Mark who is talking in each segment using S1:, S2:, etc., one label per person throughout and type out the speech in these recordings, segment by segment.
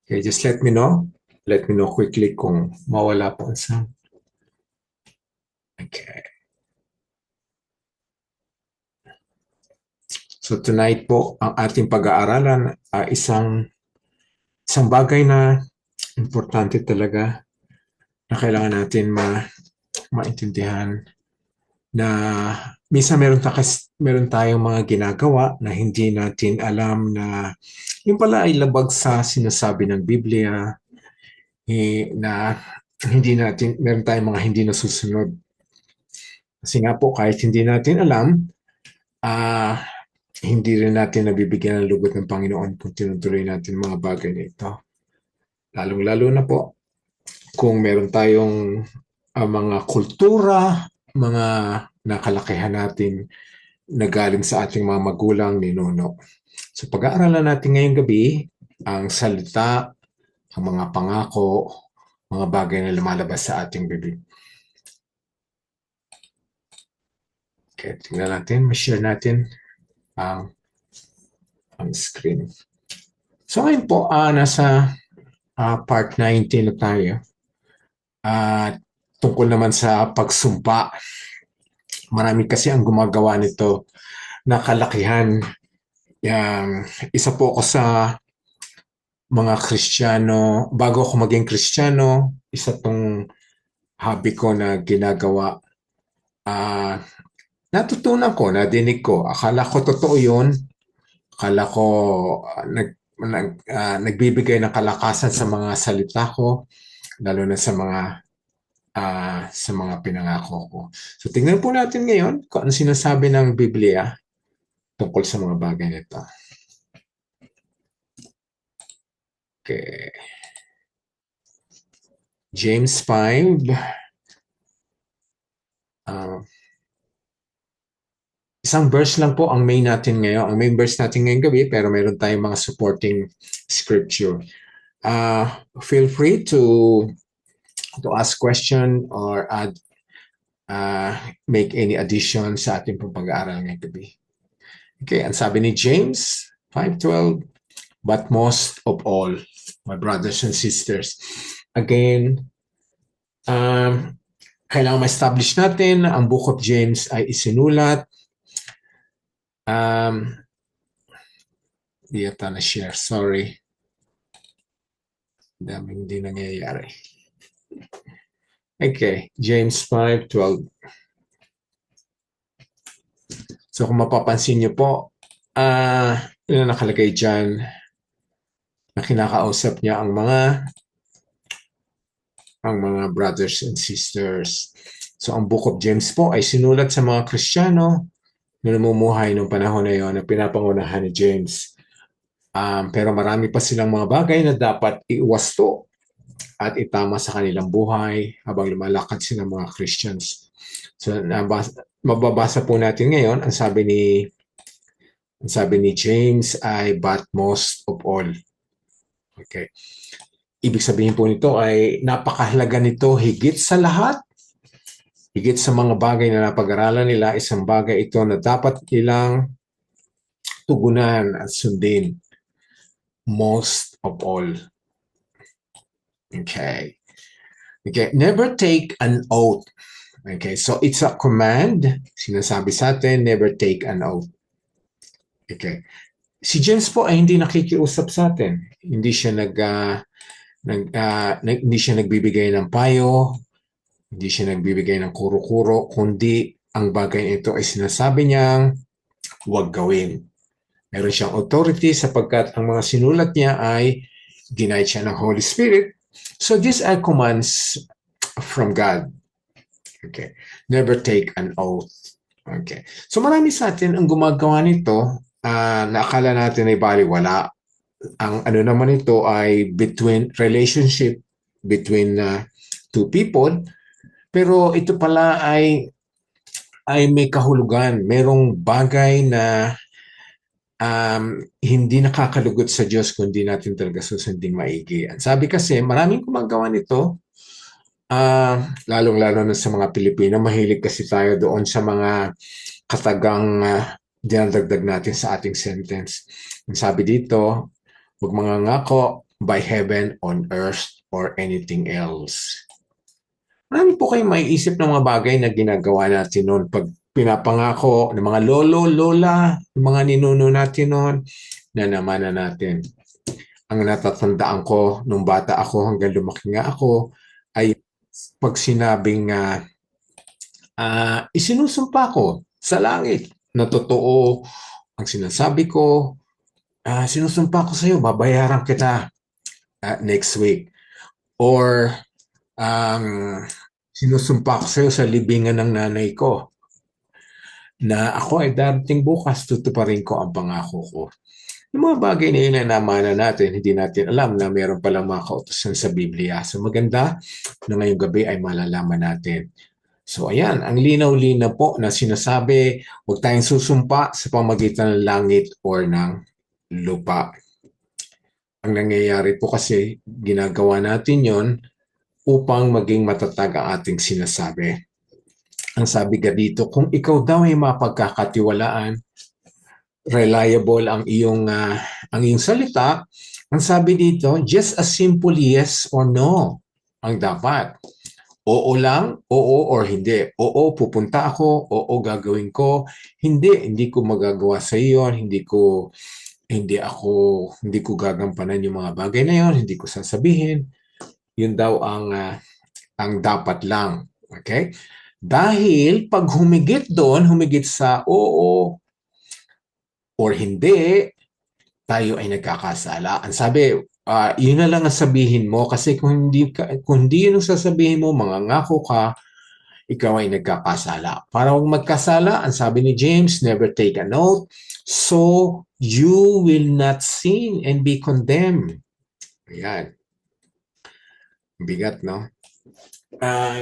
S1: Okay, just let me know. Let me know quickly kung mawala po ang sound. Okay. So tonight po, ang ating pag-aaralan ay isang bagay na importante talaga na kailangan natin maintindihan na minsan meron tayong mga ginagawa na hindi natin alam na yung pala ay labag sa sinasabi ng Biblia, na meron tayong mga hindi nasusunod. Kasi nga po, kahit hindi natin alam, ah, hindi rin natin nabibigyan ng lugod ng Panginoon kung tinutuloy natin mga bagay na ito. Lalong-lalo na po kung meron tayong mga kultura, mga nakalakihan natin na galing sa ating mga magulang, ninuno. So pag-aaralan natin ngayong gabi ang salita, ang mga pangako, mga bagay na lumalabas sa ating bibig. Okay, tingnan natin, ma-share natin ang screen. So ngayon po, nasa part 19 na tayo. Tungkol naman sa pagsumpa. Marami kasi ang gumagawa nito na kalakihan. Isa po ako sa mga Kristiyano. Bago ako maging Kristiyano, isa tong hobby ko na ginagawa. Natutunan ko, nadinig ko. Akala ko totoo yun. Akala ko nagbibigay ng kalakasan sa mga salita ko, lalo na sa mga pinangako ko. So tingnan po natin ngayon kung ano sinasabi ng Biblia tungkol sa mga bagay nito. Okay. James 5. Isang verse lang po ang main natin ngayon. Ang main verse natin ngayong gabi, pero meron tayong mga supporting scripture. Feel free to ask question or add make any addition sa ating pag-aaral ngayong gabi. Okay, ang sabi ni James 5:12, but most of all, my brothers and sisters. Again, kailangan ma-establish natin na ang Book of James ay isinulat. Di yata na-share, sorry. Daming hindi nangyayari. Okay, James 5:12. So kung mapapansin niyo po, yun ang nakalagay dyan na kinakausap niya ang mga brothers and sisters. So ang Book of James po ay sinulat sa mga Kristiyano na namumuhay noong panahon na yon na pinapangunahan ni James. Pero marami pa silang mga bagay na dapat iwasto at itama sa kanilang buhay habang lumalakad sila mga Christians. So mababasa po natin ngayon, ang sabi ni James ay but most of all. Okay. Ibig sabihin po nito ay napakahalaga nito higit sa lahat. Higit sa mga bagay na napag-aralan nila, isang bagay ito na dapat nilang tugunan at sundin. Most of all. Okay. Never take an oath. Okay, so it's a command. Sinasabi sa atin, never take an oath. Okay. Si James po ay hindi nakikiusap sa atin. Hindi siya hindi siya nagbibigay ng payo, hindi siya nagbibigay ng kuro-kuro, kundi ang bagay ito ay sinasabi niyang huwag gawin. Meron siyang authority sapagkat ang mga sinulat niya ay denied siya ng Holy Spirit. So these are commands from God. Okay. Never take an oath. Okay. So marami sa atin ang gumagawa nito na akala natin ay baliwala. Ang ano naman ito ay relationship between two people. Pero ito pala ay may kahulugan. Merong bagay na hindi nakakalugot sa Diyos kung di natin talaga susundin maigi. Sabi kasi, maraming gumagawa nito, lalong-lalo na sa mga Pilipino, mahilig kasi tayo doon sa mga katagang dinadagdag natin sa ating sentence. Sabi dito, huwag mangangako by heaven, on earth, or anything else. Marami po kayong maiisip ng mga bagay na ginagawa natin noon pag pinapangako ng mga lolo, lola, ng mga ninuno natin noon na namana natin. Ang natatandaan ko nung bata ako hanggang lumaki nga ako ay pag sinabing isinusumpa ko sa langit na totoo ang sinasabi ko, sinusumpa ko sa iyo, babayaran kita next week. Or sinusumpa ko sa iyo sa libingan ng nanay ko na ako ay darating bukas, tutuparin ko ang pangako ko. Yung mga bagay na yun na namana natin, hindi natin alam na mayroon palang mga kautosan sa Biblia. So maganda na ngayong gabi ay malalaman natin. So ayan, ang linaw-linaw po na sinasabi, huwag tayong susumpa sa pamagitan ng langit or ng lupa. Ang nangyayari po kasi, ginagawa natin yon upang maging matatag ang ating sinasabi. Ang sabi ka dito, kung ikaw daw ay mapagkakatiwalaan, reliable ang iyong salita, ang sabi dito, just a simple yes or no ang dapat. Oo lang, oo or hindi. Oo, pupunta ako, oo, gagawin ko. Hindi ko magagawa sa iyo, hindi ko gagampanan yung mga bagay na yon, hindi ko sasabihin. Yun daw ang dapat lang. Okay? Dahil pag humigit doon, humigit sa oo or hindi, tayo ay nagkakasala. Ang sabi, yun na lang ang sabihin mo kasi kung hindi yun ang sasabihin mo, mangangako ka, ikaw ay nagkakasala. Para huwag magkasala, ang sabi ni James, never take a note, so you will not sin and be condemned. Ayan. Bigat, no?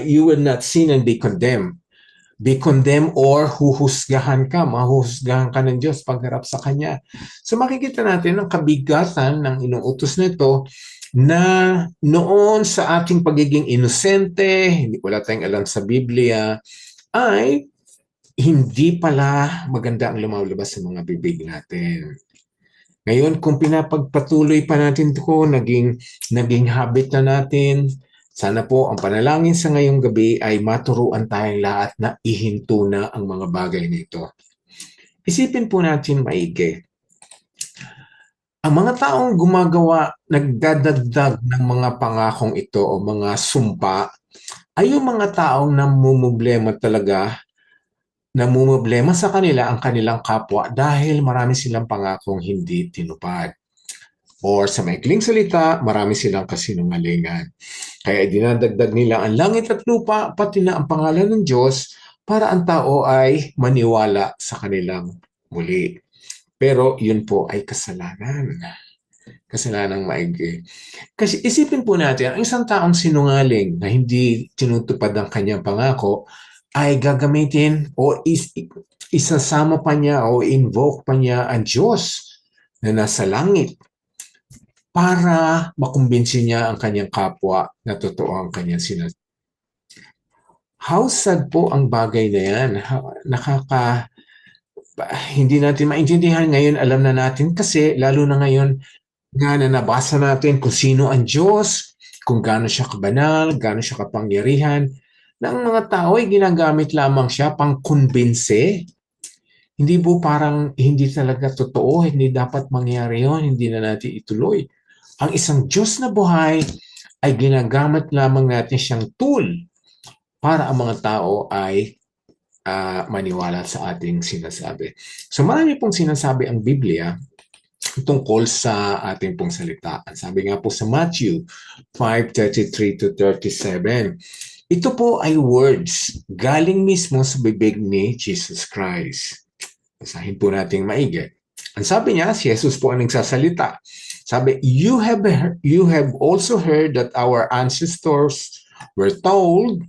S1: You will not sin and be condemned. Be condemned or huhusgahan ka, mahuhusgahan ka ng Diyos pagharap sa Kanya. So makikita natin ang kabigatan ng inuutos nito na noon sa ating pagiging inosente, hindi wala tayong alam sa Biblia, ay hindi pala maganda ang lumalabas sa mga bibig natin. Ngayon, kung pinapagpatuloy pa natin ito, naging habit na natin, sana po ang panalangin sa ngayong gabi ay maturuan tayong lahat na ihinto na ang mga bagay nito. Isipin po natin maigi. Ang mga taong nagdadagdag ng mga pangakong ito o mga sumpa, ay yung mga taong namumblema sa kanila ang kanilang kapwa dahil marami silang pangakong hindi tinupad. Or sa maikling salita, marami silang kasinungalingan. Kaya dinadagdag nila ang langit at lupa, pati na ang pangalan ng Diyos, para ang tao ay maniwala sa kanilang muli. Pero yun po ay kasalanan. Kasalanang maigi. Kasi isipin po natin, ang isang taong sinungaling na hindi tinutupad ang kanyang pangako, ay gagamitin o isasama pa niya o invoke pa niya ang Diyos na nasa langit para makumbinsi niya ang kanyang kapwa na totoo ang kanyang sinasabi. How sad po ang bagay na yan. Hindi natin maintindihan ngayon, alam na natin kasi lalo na ngayon nga na nabasa natin kung sino ang Diyos, kung gaano siya kabanal, gaano siya kapangyarihan, na ang mga tao ay ginagamit lamang siya pang kumbinse. Hindi po parang hindi talaga totoo, hindi dapat mangyari yon, hindi na natin ituloy. Ang isang Diyos na buhay ay ginagamit lamang natin siyang tool para ang mga tao ay maniwala sa ating sinasabi. So marami pong sinasabi ang Biblia tungkol sa ating pong salita. Sabi nga po sa Matthew 5:33 to 37, ito po ay words galing mismo sa bibig ni Jesus Christ. Basahin po natin maigi. Ang sabi niya, si Jesus po ang nagsasalita. Sabi, you have also heard that our ancestors were told,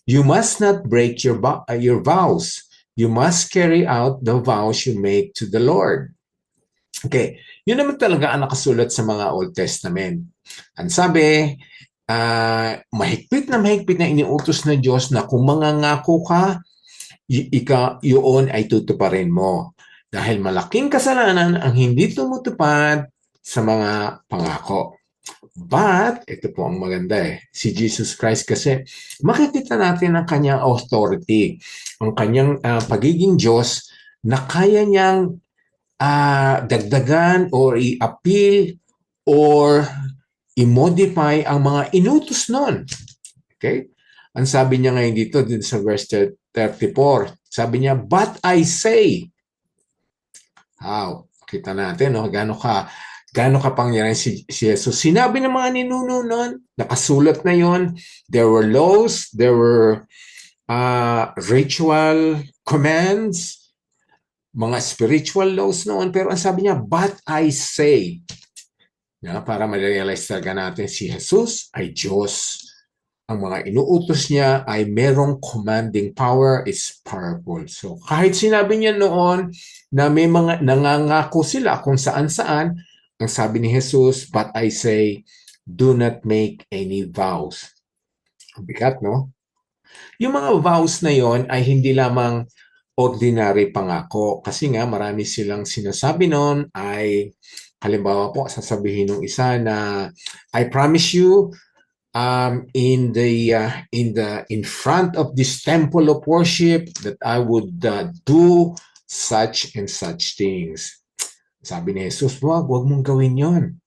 S1: you must not break your vows. You must carry out the vows you make to the Lord. Okay, yun naman talaga ang nakasulat sa mga Old Testament. Ang sabi, mahigpit na iniutos ng Diyos na kung mangangako ka, yun ay tutuparin mo. Dahil malaking kasalanan ang hindi tumutupad sa mga pangako. But, ito po ang maganda si Jesus Christ kasi makikita natin ang kanyang authority, ang kanyang pagiging Diyos na kaya niyang dagdagan or i-appeal or i-modify ang mga inutos nun. Okay? Ang sabi niya ngayon dito sa verse 34, sabi niya, but I say, kita natin, no? Gaano kapangyarihan si Jesus. Sinabi ng mga ninuno noon, nakasulat na yon. There were laws, there were ritual commands, mga spiritual laws noon. Pero ang sabi niya, but I say, para ma-realize talaga natin si Jesus ay Diyos. Ang mga inuutos niya ay merong commanding power, is powerful. So kahit sinabi niya noon na may mga nangangako sila kung saan-saan, ang sabi ni Jesus, but I say, do not make any vows. Bigat, no? Yung mga vows na yon ay hindi lamang ordinary pangako. Kasi nga marami silang sinasabi noon ay, halimbawa po, sasabihin ng isa na, I promise you, in front of this temple of worship that I would do such and such things. Sabi ni Jesus, wag mong gawin yon.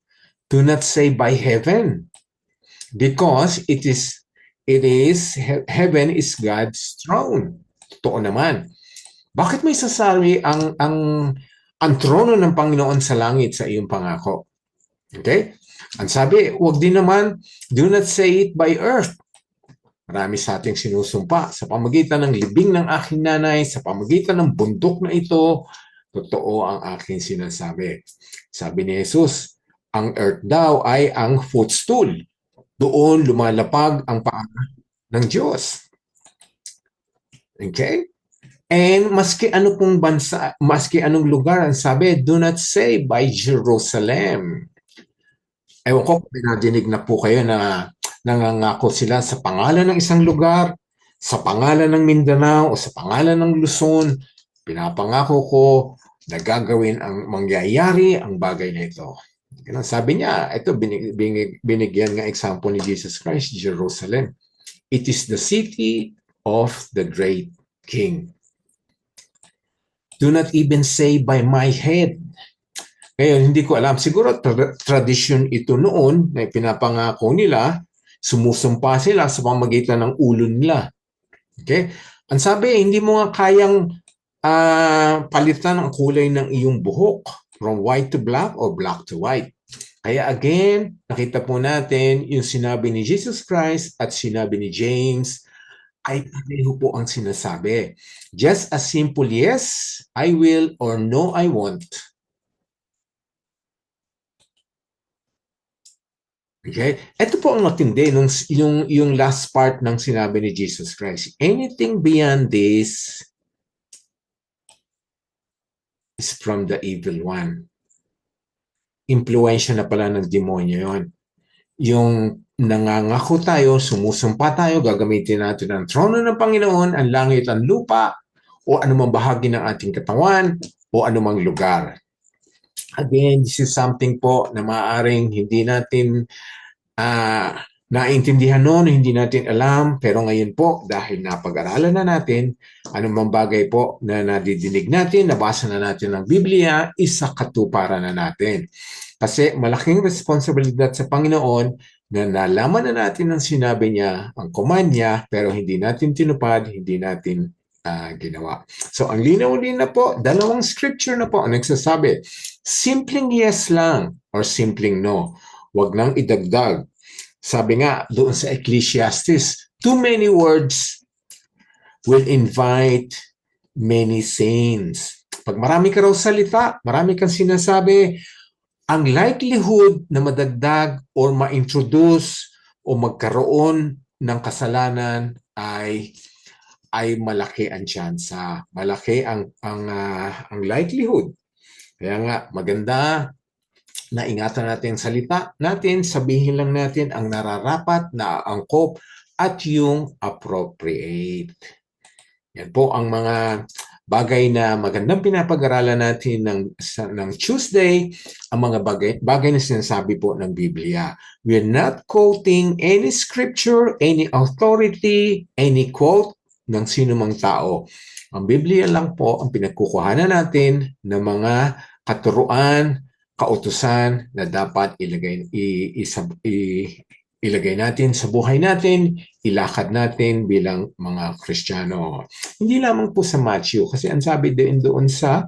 S1: Do not say by heaven, because heaven is God's throne. Totoo naman. Bakit may sasabi ang trono ng Panginoon sa langit sa iyong pangako? Okay? Ang sabi, wag din naman, do not say it by earth. Marami sa ating sinusumpa sa pamagitan ng libing ng aking nanay, sa pamagitan ng bundok na ito, totoo ang aking sinasabi. Sabi ni Jesus, ang earth daw ay ang footstool. Doon lumalapag ang paa ng Diyos. Okay? And maski ano pong bansa, maski anong lugar, ang sabi, do not say by Jerusalem. Ewan ko, pinadinig na po kayo na nangangako sila sa pangalan ng isang lugar, sa pangalan ng Mindanao o sa pangalan ng Luzon, pinapangako ko na gagawin ang mangyayari ang bagay na ito. Sabi niya, ito binigyan nga example ni Jesus Christ, Jerusalem. It is the city of the great king. Do not even say by my head. Ngayon, hindi ko alam. Siguro tradition ito noon na pinapangako nila, sumusumpa sila sa pamagitan ng ulo nila. Okay? Ang sabi, hindi mo nga kayang palitan ang kulay ng iyong buhok from white to black or black to white. Kaya again, nakita po natin yung sinabi ni Jesus Christ at sinabi ni James ay pareho po ang sinasabi. Just as simple, yes, I will, or no, I won't. Okay? Ito po ang matindi, yung last part ng sinabi ni Jesus Christ. Anything beyond this is from the evil one. Impluensya na pala ng demonyo yon. Yung nangangako tayo, sumusumpa tayo, gagamitin natin ang trono ng Panginoon, ang langit, ang lupa, o anumang bahagi ng ating katawan, o anumang lugar. Again, this is something po na maaaring hindi natin naintindihan noon, hindi natin alam, pero ngayon po, dahil napag-aralan na natin, anumang bagay po na nadidinig natin, nabasa na natin ng Biblia, isa katuparan na natin. Kasi malaking responsibilidad sa Panginoon na nalaman na natin ang sinabi niya, ang command niya, pero hindi natin tinupad, hindi natin ginawa. So, ang linaw-linaw po, dalawang scripture na po ang nagsasabi, simpleng yes lang or simpleng no. Huwag nang idagdag. Sabi nga doon sa Ecclesiastes, too many words will invite many sins. Pag marami ka raw salita, marami kang sinasabi, ang likelihood na madagdag or ma-introduce o magkaroon ng kasalanan ay malaki ang tsansa. Malaki ang likelihood. Kaya nga, maganda na ingatan natin ang salita natin, sabihin lang natin ang nararapat, na angkop, at yung appropriate. Yan po ang mga bagay na magandang pinapag-aralan natin ng Tuesday, ang mga bagay na sinasabi po ng Biblia. We're not quoting any scripture, any authority, any quote ng sino mang tao. Ang Biblia lang po ang pinagkukuhanan natin ng mga katuruan, kautusan na dapat ilagay natin sa buhay natin, ilakad natin bilang mga Kristiyano. Hindi lamang po sa Matthew, kasi ang sabi din doon sa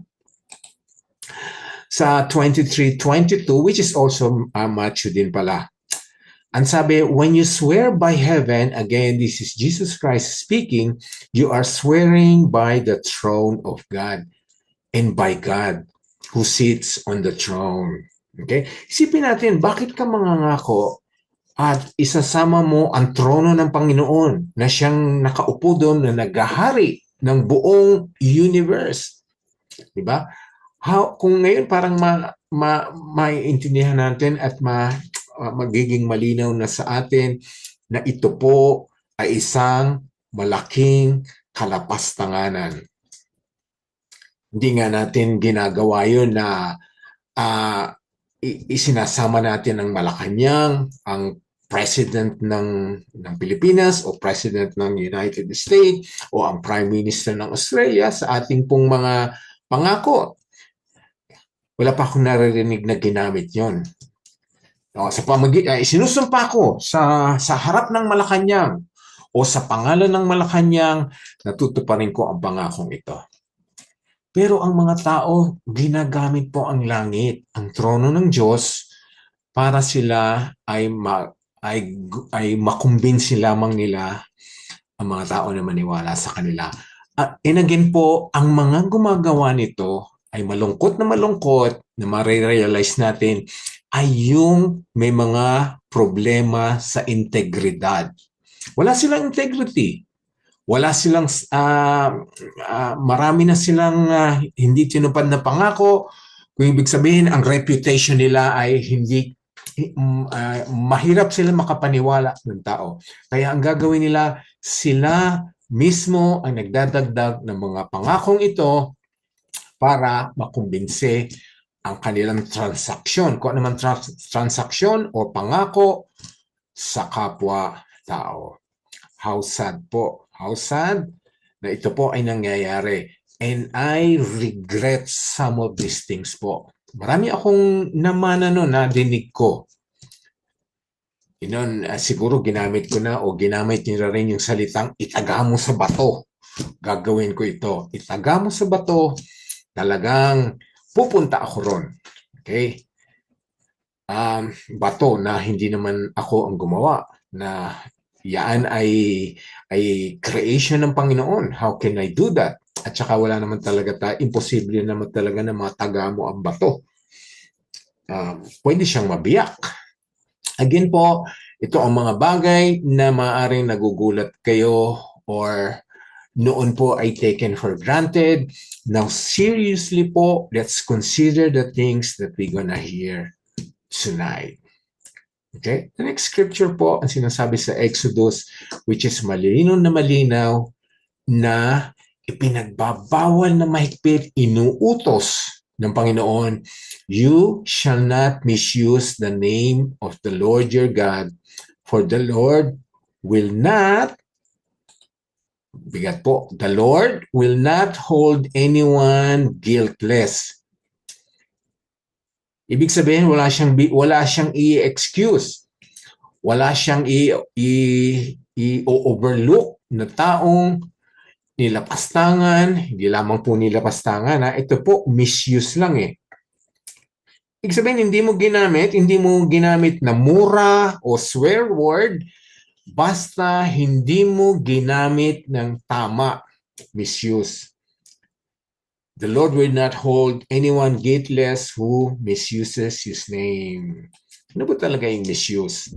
S1: 23:22, which is also Matthew din pala. Ang sabi, when you swear by heaven, again, this is Jesus Christ speaking, you are swearing by the throne of God and by God who sits on the throne. Okay? Isipin natin, bakit ka mangangako at isasama mo ang trono ng Panginoon na siyang nakaupo doon na naghahari ng buong universe? Diba? Kung ngayon parang maiintindihan natin at magiging malinaw na sa atin na ito po ay isang malaking kalapastanganan. Hindi nga natin ginagawa yun na isinasama natin ang Malacanang, ang President ng Pilipinas o President ng United States o ang Prime Minister ng Australia sa ating pong mga pangako. Wala pa akong naririnig na ginamit yon. Sinusumpa ko sa harap ng Malacanang o sa pangalan ng Malacanang, natutuparin ko ang pangakong ito. Pero ang mga tao, ginagamit po ang langit, ang trono ng Diyos, para sila ay makumbinsi lamang nila ang mga tao na maniwala sa kanila. And again po, ang mga gumagawa nito ay malungkot na marirealize natin ay yung may mga problema sa integridad. Wala silang integrity. Wala silang, marami na silang hindi tinupad na pangako. Kung ibig sabihin, ang reputation nila ay hindi, mahirap sila makapaniwala ng tao. Kaya ang gagawin nila, sila mismo ang nagdadagdag ng mga pangakong ito para makumbinse ang kanilang transaksyon. Kung ano man transaksyon o pangako sa kapwa-tao. How sad po. How sad na ito po ay nangyayari. And I regret some of these things po. Marami akong nadinig ko. Siguro ginamit ko na o ginamit nila rin yung salitang itaga mo sa bato. Gagawin ko ito. Itaga mo sa bato. Talagang pupunta ako ron. Okay? Bato na hindi naman ako ang gumawa, na yan ay creation ng Panginoon. How can I do that? At saka wala naman talaga imposible naman talaga na mataga mo ang bato. Pwede siyang mabiyak. Again po, ito ang mga bagay na maaaring nagugulat kayo or noon po ay taken for granted. Now, seriously po, let's consider the things that we're gonna hear tonight. Okay? The next scripture po, ang sinasabi sa Exodus, which is malinaw na ipinagbabawal na mahigpit, inuutos ng Panginoon, you shall not misuse the name of the Lord your God, for the Lord will not, bigat po, the Lord will not hold anyone guiltless. Ibig sabihin, wala siyang i-excuse. Wala siyang i-overlook na taong nilapastangan, hindi lamang po nilapastangan, ito po, misuse lang eh. Ibig sabihin, hindi mo ginamit na mura o swear word, basta hindi mo ginamit ng tama, misuse. The Lord will not hold anyone guiltless who misuses His name. Ano ba talaga yung misuse?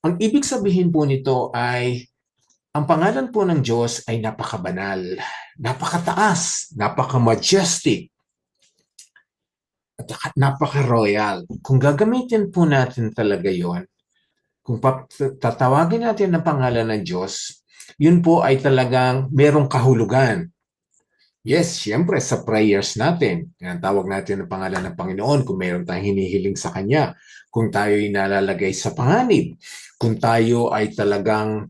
S1: Ang ibig sabihin po nito ay, ang pangalan po ng Diyos ay napakabanal, napakataas, napaka-majestic, at napaka-royal. Kung gagamitin po natin talaga yon, kung tatawagin natin ang pangalan ng Diyos, yun po ay talagang merong kahulugan. Yes, siyempre sa prayers natin. Tinatawag natin ang pangalan ng Panginoon kung mayroon tayong hinihiling sa Kanya. Kung tayo ay nalalagay sa panganib. Kung tayo ay talagang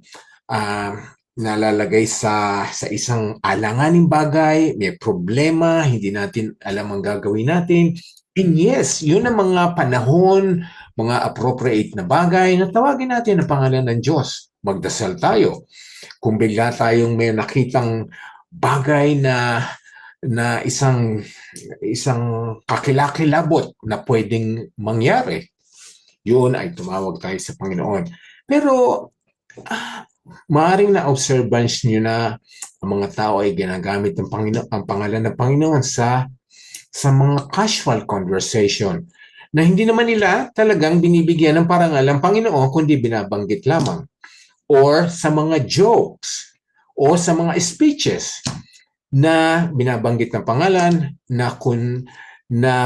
S1: ah, nalalagay sa isang alanganing bagay, may problema, hindi natin alam ang gagawin natin. And yes, yun ang mga panahon, mga appropriate na bagay na tawagin natin ang pangalan ng Diyos. Magdasal tayo. Kung bigla tayong may nakitang bagay na isang kakilakilabot na pwedeng mangyari, yun ay tumawag tayo sa Panginoon. Pero maaring na-observance nyo na ang mga tao ay ginagamit ang pangalan ng Panginoon sa mga casual conversation na hindi naman nila talagang binibigyan ng parangal ang Panginoon kundi binabanggit lamang, or sa mga jokes o sa mga speeches na binabanggit ng pangalan na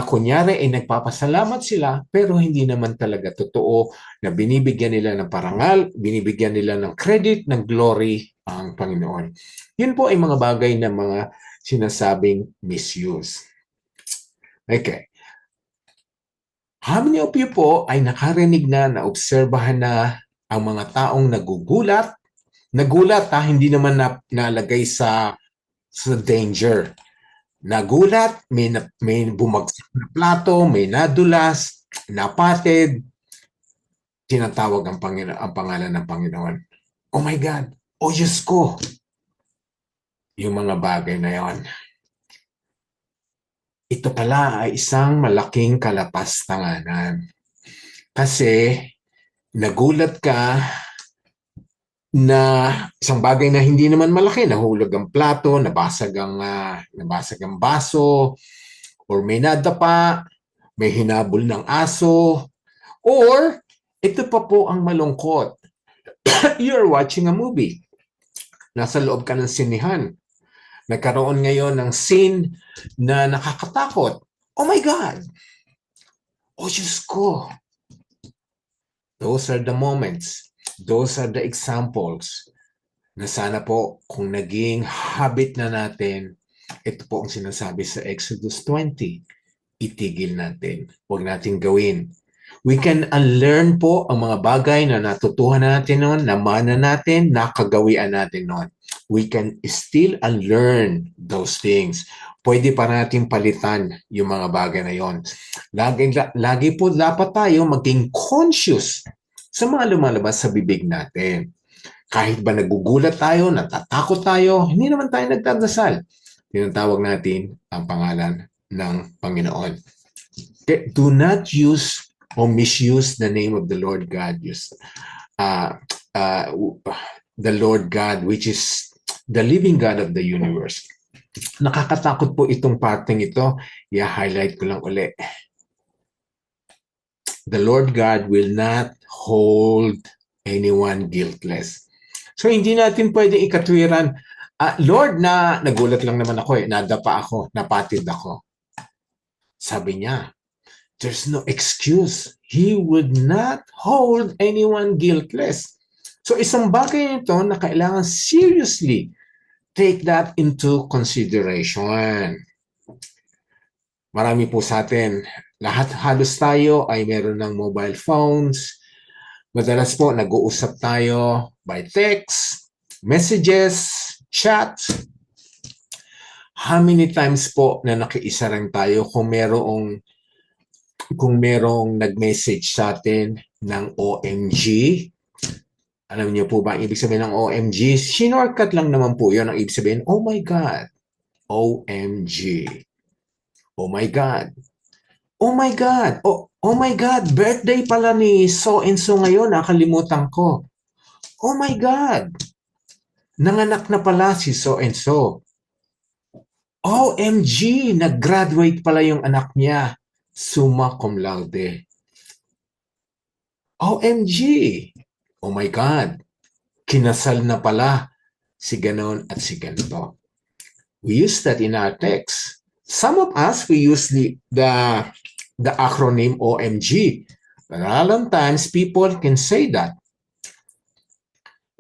S1: kunyari ay nagpapasalamat sila pero hindi naman talaga totoo na binibigyan nila ng parangal, binibigyan nila ng credit, ng glory ang Panginoon. Yun po ay mga bagay na mga sinasabing misuse. Okay. How many of you po ay nakarinig na, naobserbahan na ang mga taong nagugulat? Nagulat hindi naman nalagay sa danger. Nagulat, may bumagsak na plato, may nadulas, napatid, tinatawag ang pangalan ng Panginoon. Oh my God! Oh Diyos ko! Yung mga bagay na yon. Ito pala ay isang malaking kalapastanganan. Kasi nagulat ka na isang bagay na hindi naman malaki, nahulog ang plato, nabasag ang baso, or may nadapa, may hinabol ng aso, or ito pa po ang malungkot. You're watching a movie. Nasa loob ka ng sinihan. Nagkaroon ngayon ng scene na nakakatakot. Oh my God! Oh Diyos ko! Those are the moments. Those are the examples na sana po kung naging habit na natin, ito po ang sinasabi sa Exodus 20, itigil natin. Huwag natin gawin. We can unlearn po ang mga bagay na natutuhan natin noon, namana natin, nakagawian natin noon. We can still unlearn those things. Pwede pa natin palitan yung mga bagay na yon. Lagi po dapat tayo maging conscious sa mga lumalabas sa bibig natin. Kahit ba nagugulat tayo, natatakot tayo, hindi naman tayo nagdadasal. Tinatawag natin ang pangalan ng Panginoon. Do not use or misuse the name of the Lord God. The Lord God, which is the living God of the universe. Nakakatakot po itong parteng ito. I-highlight ko lang uli. The Lord God will not hold anyone guiltless. So hindi natin pwedeng ikatwiran, Lord, nagulat lang naman ako nadapa ako, napatid ako. Sabi niya, there's no excuse. He would not hold anyone guiltless. So isang bagay nito na kailangan seriously take that into consideration. Marami po sa atin, halos tayo ay meron ng mobile phones. Madalas po nag-uusap tayo by text, messages, chat. How many times po na nakiisa rin tayo kung merong nag-message sa atin ng OMG? Alam niyo po ba ang ibig sabihin ng OMG? Shinortcut lang naman po yun ang ibig sabihin. Oh my God. OMG. Oh my God. Oh my God. Oh my God. Birthday pala ni so-and-so ngayon. Nakalimutan ko. Oh my God. Nanganak na pala si so-and-so. OMG. Nag-graduate pala yung anak niya. Summa cum laude. OMG. Oh my God. Kinasal na pala si ganon at si ganito. We use that in our text. Some of us, we use the acronym OMG. But a lot of times, people can say that.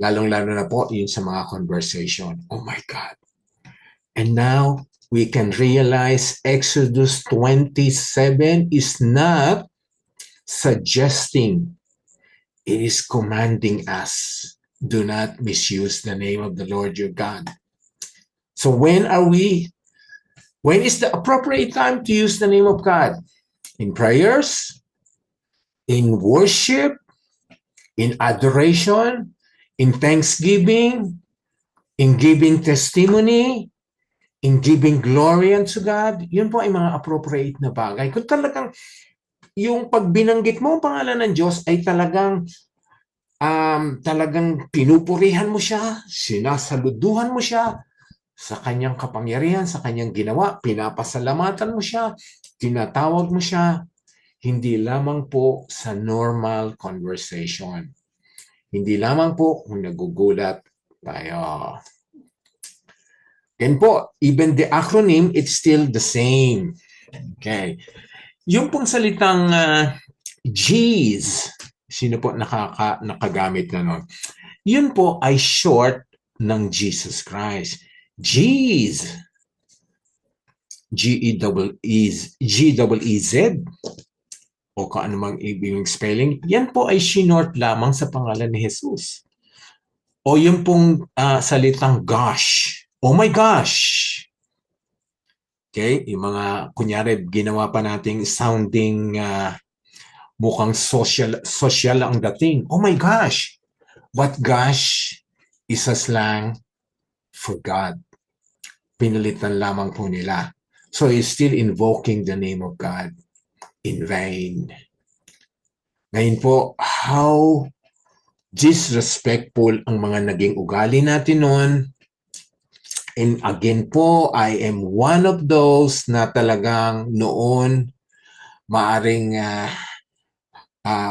S1: Lalong-lalo na po yun sa mga conversation. Oh my God. And now, we can realize Exodus 27 is not suggesting, it is commanding us, do not misuse the name of the Lord your God. So when is the appropriate time to use the name of God? In prayers, in worship, in adoration, in thanksgiving, in giving testimony, in giving glory unto God. Yun po ay mga appropriate na bagay. Kung talagang yung pag binanggit mo ang pangalan ng Diyos ay talagang pinupurihan mo siya, sinasaluduhan mo siya sa kanyang kapangyarihan, sa kanyang ginawa, pinapasalamatan mo siya, tinatawag mo siya, hindi lamang po sa normal conversation. Hindi lamang po kung nagugulat tayo. Then po, even the acronym, it's still the same. Okay. Yung pong salitang G's, sino po nakagamit na nun? Yun po ay short ng Jesus Christ. G's. G-E-E-Z o kung anumang ibig spelling, yan po ay sinort lamang sa pangalan ni Jesus. O yung pong salitang gosh. Oh my gosh! Okay? Yung mga, kunyari, ginawa pa nating sounding mukhang social ang dating. Oh my gosh! But gosh is a slang for God. Pinalitan lamang po nila. So he's still invoking the name of God in vain. Ngayon po, how disrespectful ang mga naging ugali natin noon. And again po, I am one of those na talagang noon maaring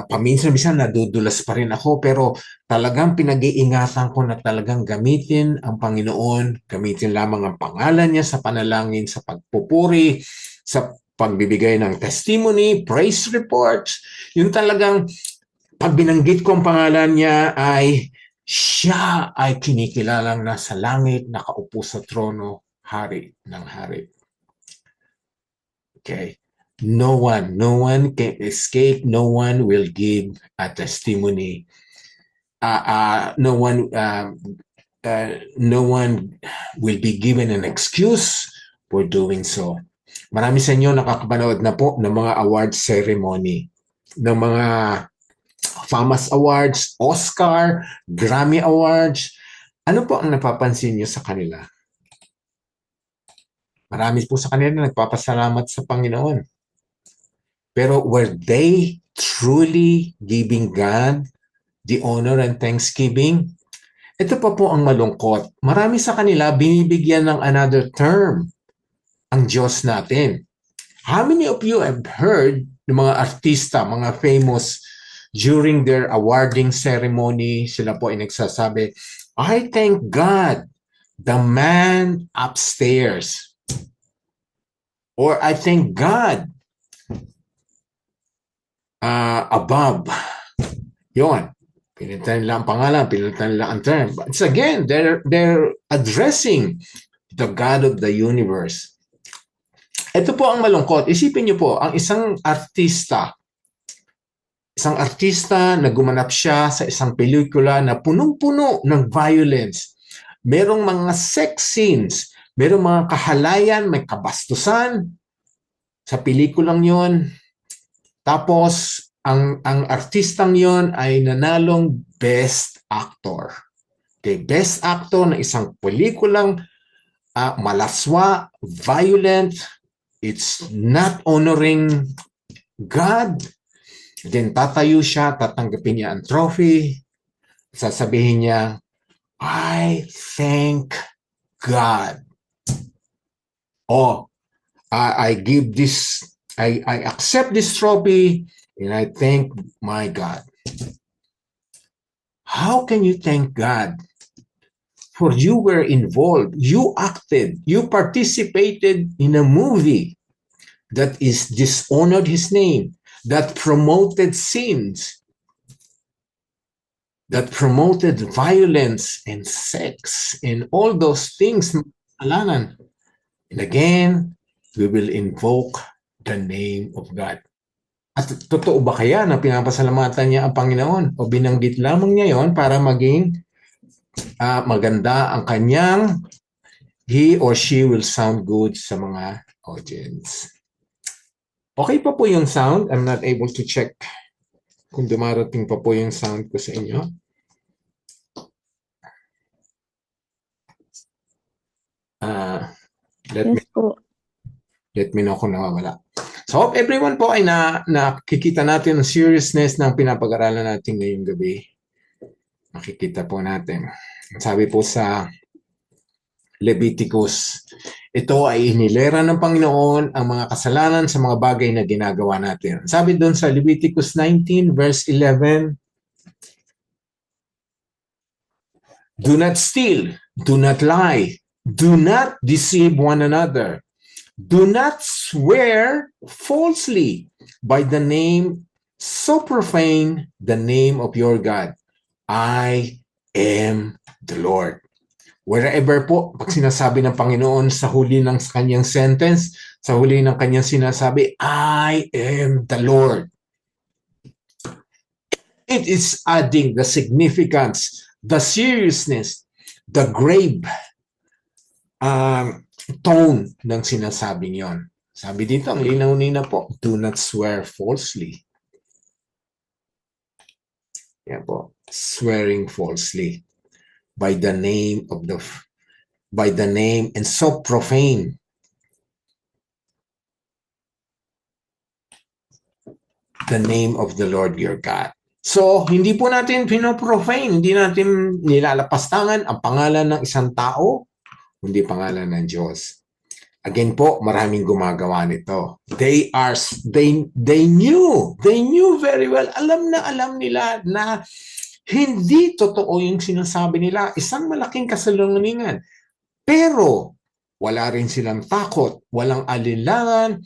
S1: paminsan-minsan nadudulas pa rin ako, pero talagang pinag-iingatan ko na talagang gamitin ang Panginoon, gamitin lamang ang pangalan niya sa panalangin, sa pagpupuri, sa pagbibigay ng testimony, praise reports. Yung talagang pag binanggit ko ang pangalan niya ay siya ay kinikilalang nasa langit, nakaupo sa trono, hari ng hari. Okay. No one can escape. No one will give a testimony. No one will be given an excuse for doing so. Marami sa inyo nakakapanood na po ng mga award ceremony, ng mga FAMAS Awards, Oscar, Grammy Awards. Ano po ang napapansin niyo sa kanila? Marami po sa kanila na nagpapasalamat sa Panginoon. Pero were they truly giving God the honor and thanksgiving? Ito pa po ang malungkot. Marami sa kanila binibigyan ng another term ang Diyos natin. How many of you have heard ng mga artista, mga famous, during their awarding ceremony, sila po ay nagsasabi, I thank God, the man upstairs. Or I thank God, above. Yun. Pinilitan nila ang pangalan, pinilitan nila ang term. But again, they're addressing the God of the universe. Ito po ang malungkot. Isipin niyo po, ang isang artista na gumanap siya sa isang pelikula na punong-puno ng violence. Merong mga sex scenes, merong mga kahalayan, may kabastusan sa pelikulang yon. Tapos, ang artistang yon ay nanalong Best Actor. Okay, Best Actor na isang pelikulang malaswa, violent, it's not honoring God. Then tatayo siya, tatanggapin niya ang trophy, sasabihin niya, I thank God. I give this, I accept this trophy, and I thank my God. How can you thank God? For you were involved, you acted, you participated in a movie that is dishonored His name, that promoted sins, that promoted violence and sex and all those things. And And again, we will invoke the name of God. At totoo ba kaya na pinapasalamatan niya ang Panginoon? O binanggit lamang niya yon para maging maganda ang kanyang, he or she will sound good sa mga audience. Okay pa po yung sound. I'm not able to check kung dumarating pa po yung sound ko sa inyo. Let me know kung nawawala. So, hope everyone po ay nakikita natin ang seriousness ng pinapag-aralan natin ngayong gabi. Makikita po natin. Sabi po sa Leviticus, ito ay inilera ng Panginoon ang mga kasalanan sa mga bagay na ginagawa natin. Sabi doon sa Leviticus 19 verse 11, do not steal, do not lie, do not deceive one another. Do not swear falsely by the name so profane, the name of your God. I am the Lord. Wherever po, pag sinasabi ng Panginoon sa huli ng kanyang sentence, sa huli ng kanyang sinasabi, I am the Lord. It is adding the significance, the seriousness, the grave tone ng sinasabing yon. Sabi dito, ang linaw-linaw po, do not swear falsely. Yan po, swearing falsely by the name and so profane. The name of the Lord your God. So, hindi po natin pinoprofane, hindi natin nilalapastangan ang pangalan ng isang tao, hindi pangalan ng Diyos. Again po, maraming gumagawa nito. They knew very well, alam nila na hindi totoo yung sinasabi nila, isang malaking kasalungalingan. Pero, wala rin silang takot, walang alinlangan,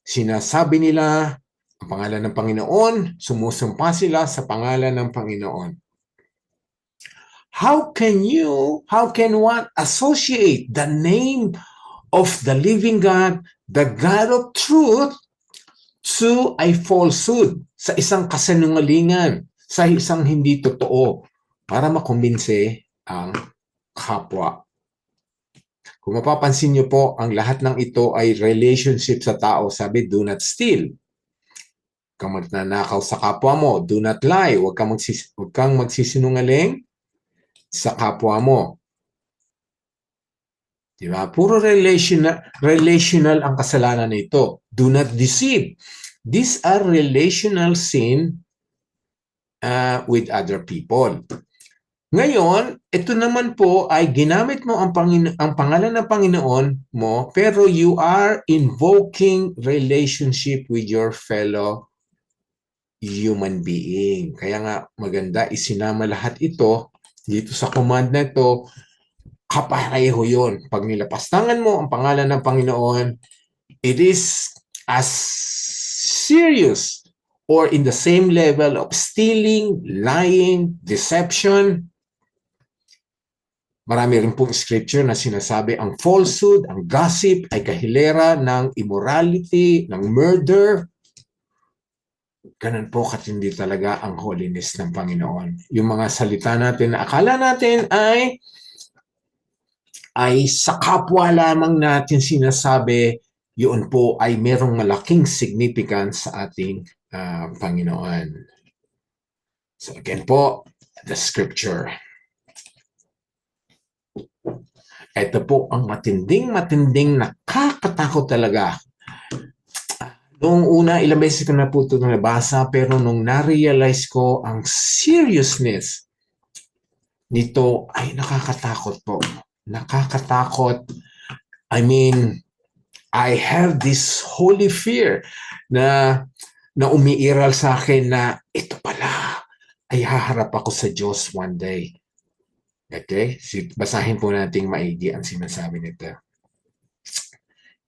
S1: sinasabi nila ang pangalan ng Panginoon, sumusumpa sila sa pangalan ng Panginoon. How can one associate the name of the living God, the God of truth, to a falsehood, sa isang kasinungalingan, sa isang hindi totoo, para makumbinse ang kapwa? Kung mapapansin niyo po, ang lahat ng ito ay relationship sa tao. Sabi, do not steal. Huwag kang magnanakaw sa kapwa mo. Do not lie. Huwag kang magsisinungaling sa kapwa mo. Diba? Puro relational ang kasalanan nito. Do not deceive. These are relational sin with other people. Ngayon, ito naman po ay ginamit mo ang pangalan ng Panginoon mo, pero you are invoking relationship with your fellow human being. Kaya nga maganda isinama lahat ito dito sa command na ito, kapareho yun. Pag nilapastangan mo ang pangalan ng Panginoon, it is as serious or in the same level of stealing, lying, deception. Marami rin pong scripture na sinasabi ang falsehood, ang gossip ay kahilera ng immorality, ng murder. Ganun po katindi talaga ang holiness ng Panginoon. Yung mga salita natin na akala natin ay sa kapwa lamang natin sinasabi, yun po ay merong malaking significance sa ating Panginoon. So again po, the scripture. Ito po ang matinding nakakatakot talaga. Noong una, ilang beses ko na po ito nabasa, pero nung na-realize ko ang seriousness nito ay nakakatakot po. Nakakatakot. I mean, I have this holy fear na umiiral sa akin na ito pala ay haharap ako sa Diyos one day. Okay? Basahin po natin maigi ang sinasabi nito.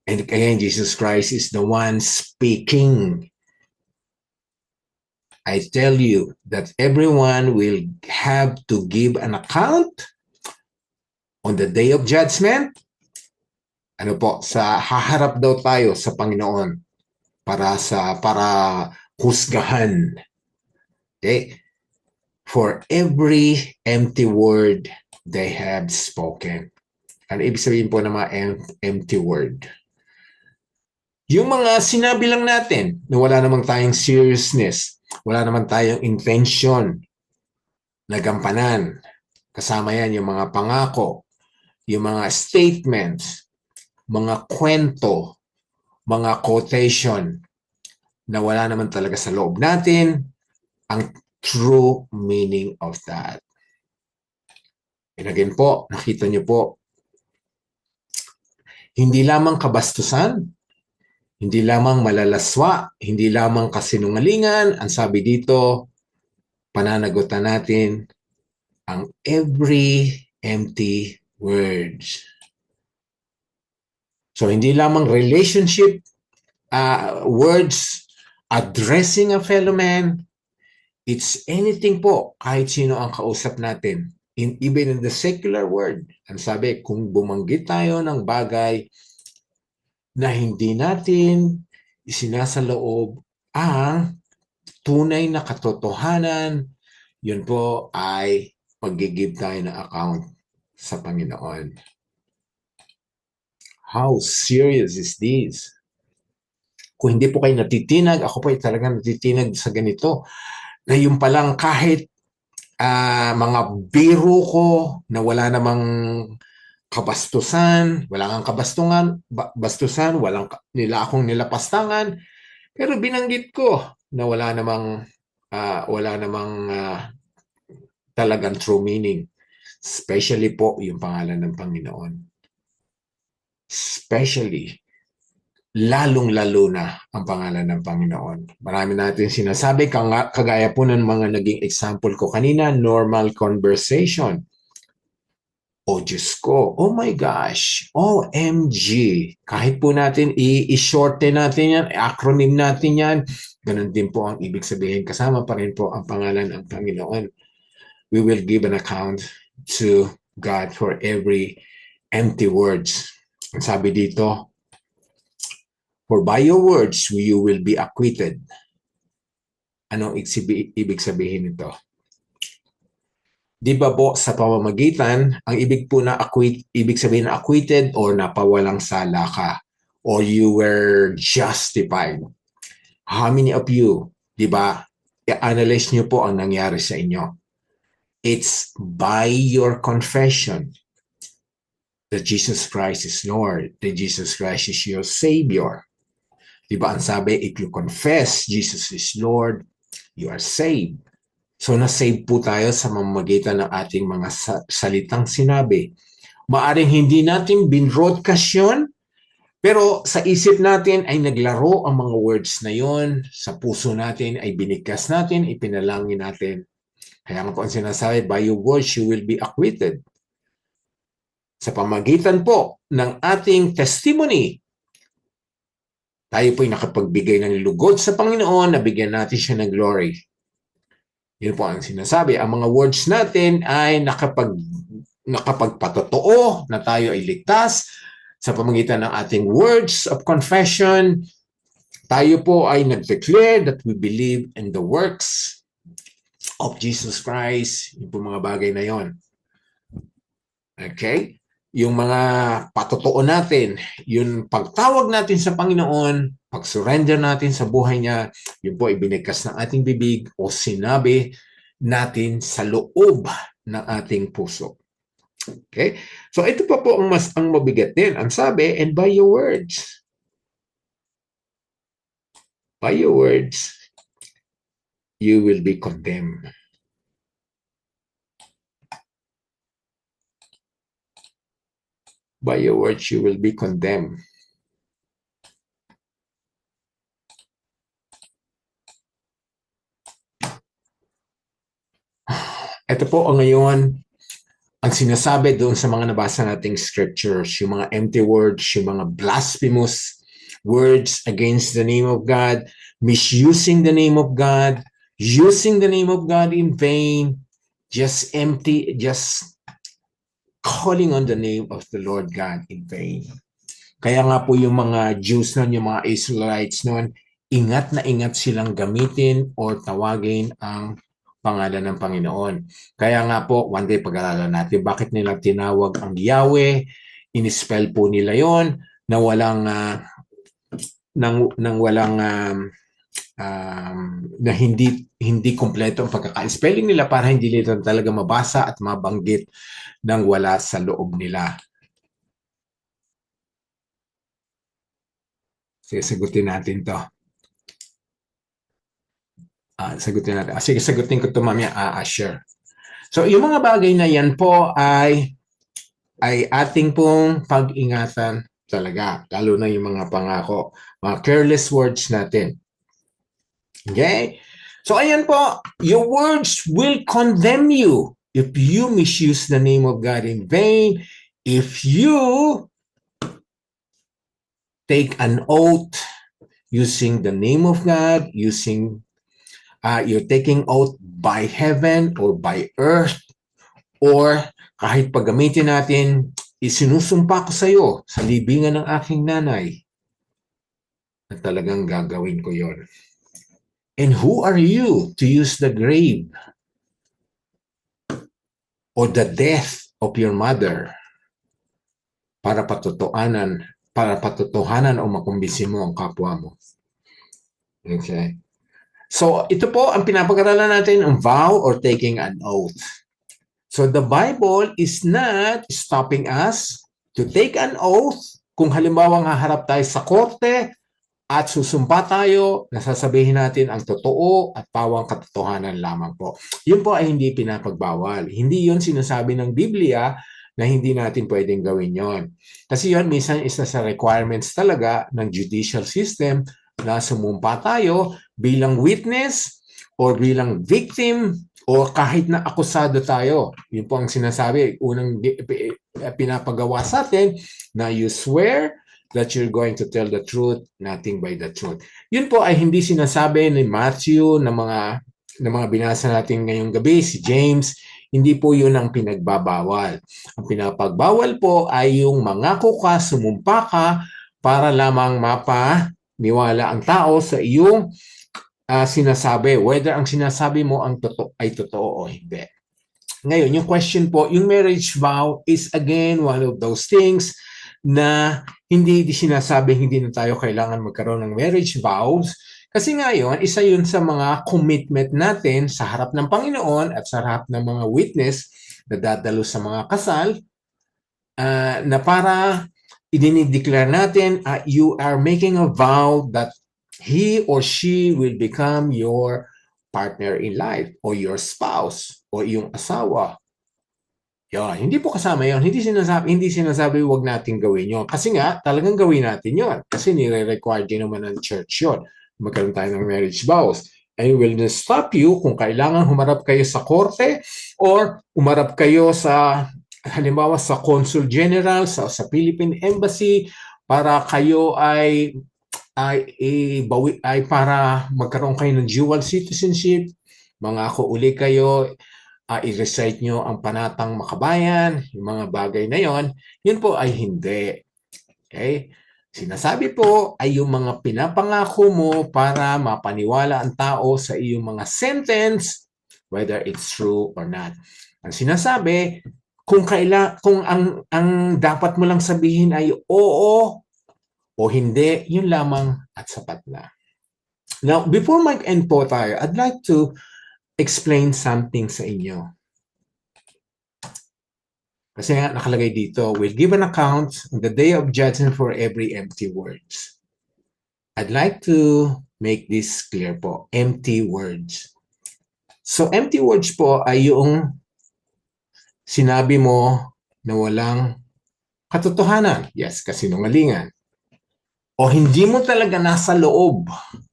S1: And again, Jesus Christ is the one speaking. I tell you that everyone will have to give an account on the day of judgment. Ano po, sa haharap daw tayo sa Panginoon para husgahan. Okay? For every empty word they have spoken. Ano ibig sabihin po ng mga empty word? Yung mga sinabi lang natin na wala namang tayong seriousness, wala namang tayong intention na gampanan. Kasama yan yung mga pangako, yung mga statements, mga kwento, mga quotation na wala naman talaga sa loob natin ang true meaning of that. And again po, nakita niyo po, hindi lamang kabastusan, hindi lamang malalaswa, hindi lamang kasinungalingan, ang sabi dito, pananagutan natin ang every empty words. So hindi lamang relationship words addressing a fellow man, it's anything po, kahit sino ang kausap natin. Even in the secular world, ang sabi, kung bumanggit tayo ng bagay na hindi natin isinasaloob ang tunay na katotohanan, yun po ay pag-give tayo ng account sa Panginoon. How serious is this? Kung hindi po kayo natitinag, ako po ay talagang natitinag sa ganito. Ngayon pa lang kahit mga biro ko na wala namang kabastusan, wala kang bastusan, nila akong nilapastangan, pero binanggit ko na wala namang talagang true meaning. Especially po yung pangalan ng Panginoon. Especially, lalong-lalo na ang pangalan ng Panginoon. Marami natin sinasabi, kagaya po ng mga naging example ko kanina, normal conversation. Oh, Diyos ko, oh my gosh, OMG. Kahit po natin i-shorten natin yan, acronym natin yan, ganun din po ang ibig sabihin. Kasama pa rin po ang pangalan ng Panginoon. We will give an account to God for every empty words. Ang sabi dito, for by your words, you will be acquitted. Anong ibig sabihin nito? Di ba po sa pamamagitan, ang ibig sabihin na acquitted or napawalang sala ka or you were justified. How many of you, di ba, i-analyze nyo po ang nangyari sa inyo? It's by your confession that Jesus Christ is Lord, that Jesus Christ is your Savior. Diba ang sabi, if you confess Jesus is Lord, you are saved. So na-save po tayo sa mamamagitan ng ating mga salitang sinabi. Maaring hindi natin binroadcast yun, pero sa isip natin ay naglaro ang mga words na yon, sa puso natin ay binigkas natin, ipinalangin natin. Kaya nga po ang sinasabi, by your words you will be acquitted. Sa pamagitan po ng ating testimony, tayo po'y nakapagbigay ng lugod sa Panginoon, nabigyan natin siya ng glory. Yun po ang sinasabi. Ang mga words natin ay nakapagpatotoo na tayo ay ligtas. Sa pamagitan ng ating words of confession, tayo po ay nag-declare that we believe in the works of Jesus Christ. Yung po mga bagay na yon. Okay? Yung mga patotoo natin, yung pagtawag natin sa Panginoon, pag-surrender natin sa buhay niya, yun po ibinigkas ng ating bibig o sinabi natin sa loob ng ating puso. Okay? So ito pa po ang mabigat din. Ang sabi, and by your words. By your words, you will be condemned. By your words, you will be condemned. Ito po ang ngayon, ang sinasabi doon sa mga nabasa nating scriptures, yung mga empty words, yung mga blasphemous words against the name of God, misusing the name of God, using the name of God in vain, just calling on the name of the Lord God in vain. Kaya nga po yung mga Jews noon, yung mga Israelites noon, ingat na ingat silang gamitin or tawagin ang pangalan ng Panginoon. Kaya nga po, one day pag-aralan natin, bakit nila tinawag ang Yahweh, inispell po nila yon na walang, nang walang na hindi kompleto ang pagkaka-spelling nila para hindi nila talaga mabasa at mabanggit ng wala sa loob nila. Sige, sagutin natin to. Sagutin natin. Sige, sagutin ko to mamaya. Sure. So, yung mga bagay na yan po ay ating pong pag-ingatan talaga. Lalo na yung mga pangako. Mga careless words natin. Okay? So, ayan po. Your words will condemn you if you misuse the name of God in vain. If you take an oath using the name of God, you're taking oath by heaven or by earth, or kahit paggamitin natin, isinusumpa ko sa iyo sa libingan ng aking nanay na talagang gagawin ko yon. And who are you to use the grave or the death of your mother para patutuhanan o makumbisi mo ang kapwa mo? Okay. So, ito po ang pinapag-aralan natin, ang vow or taking an oath. So, the Bible is not stopping us to take an oath. Kung halimbawa haharap tayo sa korte at susumpa tayo, nasasabihin natin ang totoo at pawang katotohanan lamang po. Yun po ay hindi pinapagbawal. Hindi yun sinasabi ng Biblia na hindi natin pwedeng gawin yon. Kasi yun, minsan isa sa requirements talaga ng judicial system na sumumpa tayo bilang witness or bilang victim o kahit na akusado tayo. Yun po ang sinasabi, unang pinapagawa sa atin na you swear that you're going to tell the truth, nothing but the truth. Yun po ay hindi sinasabi ni Matthew na mga binasa natin ngayong gabi, si James, hindi po yun ang pinagbabawal. Ang pinapagbawal po ay yung mangako ka, sumumpa ka para lamang mapaniwala ang tao sa iyong sinasabi, whether ang sinasabi mo ay totoo o hindi. Ngayon, yung question po, yung marriage vow is again one of those things na hindi sinasabi hindi na tayo kailangan magkaroon ng marriage vows. Kasi ngayon, isa yun sa mga commitment natin sa harap ng Panginoon at sa harap ng mga witness na dadalo sa mga kasal na para idinideclare natin you are making a vow that he or she will become your partner in life or your spouse o iyong asawa. Yan, hindi po kasama yon. Hindi sinasabi wag nating gawin yon. Kasi nga, talagang gawin natin yon. Kasi nire-require din naman ng church yon. Magkaroon tayo ng marriage vows. And will not stop you kung kailangan humarap kayo sa korte or humarap kayo sa, halimbawa, sa Consul General, sa Philippine Embassy, para kayo ay para magkaroon kayo ng dual citizenship, mangako uli kayo, i-recite nyo ang panatang makabayan, yung mga bagay na yon, yun po ay hindi. Okay? Sinasabi po ay yung mga pinapangako mo para mapaniwala ang tao sa iyong mga sentence, whether it's true or not. Ang sinasabi, kung ang dapat mo lang sabihin ay oo o hindi, yun lamang at sapat na. Now, before mag-end po tayo, I'd like to explain something sa inyo. Kasi nga nakalagay dito, we'll give an account on the day of judgment for every empty words. I'd like to make this clear po, empty words. So empty words po ay yung sinabi mo na walang katotohanan. Yes, kasinungalingan. O hindi mo talaga nasa loob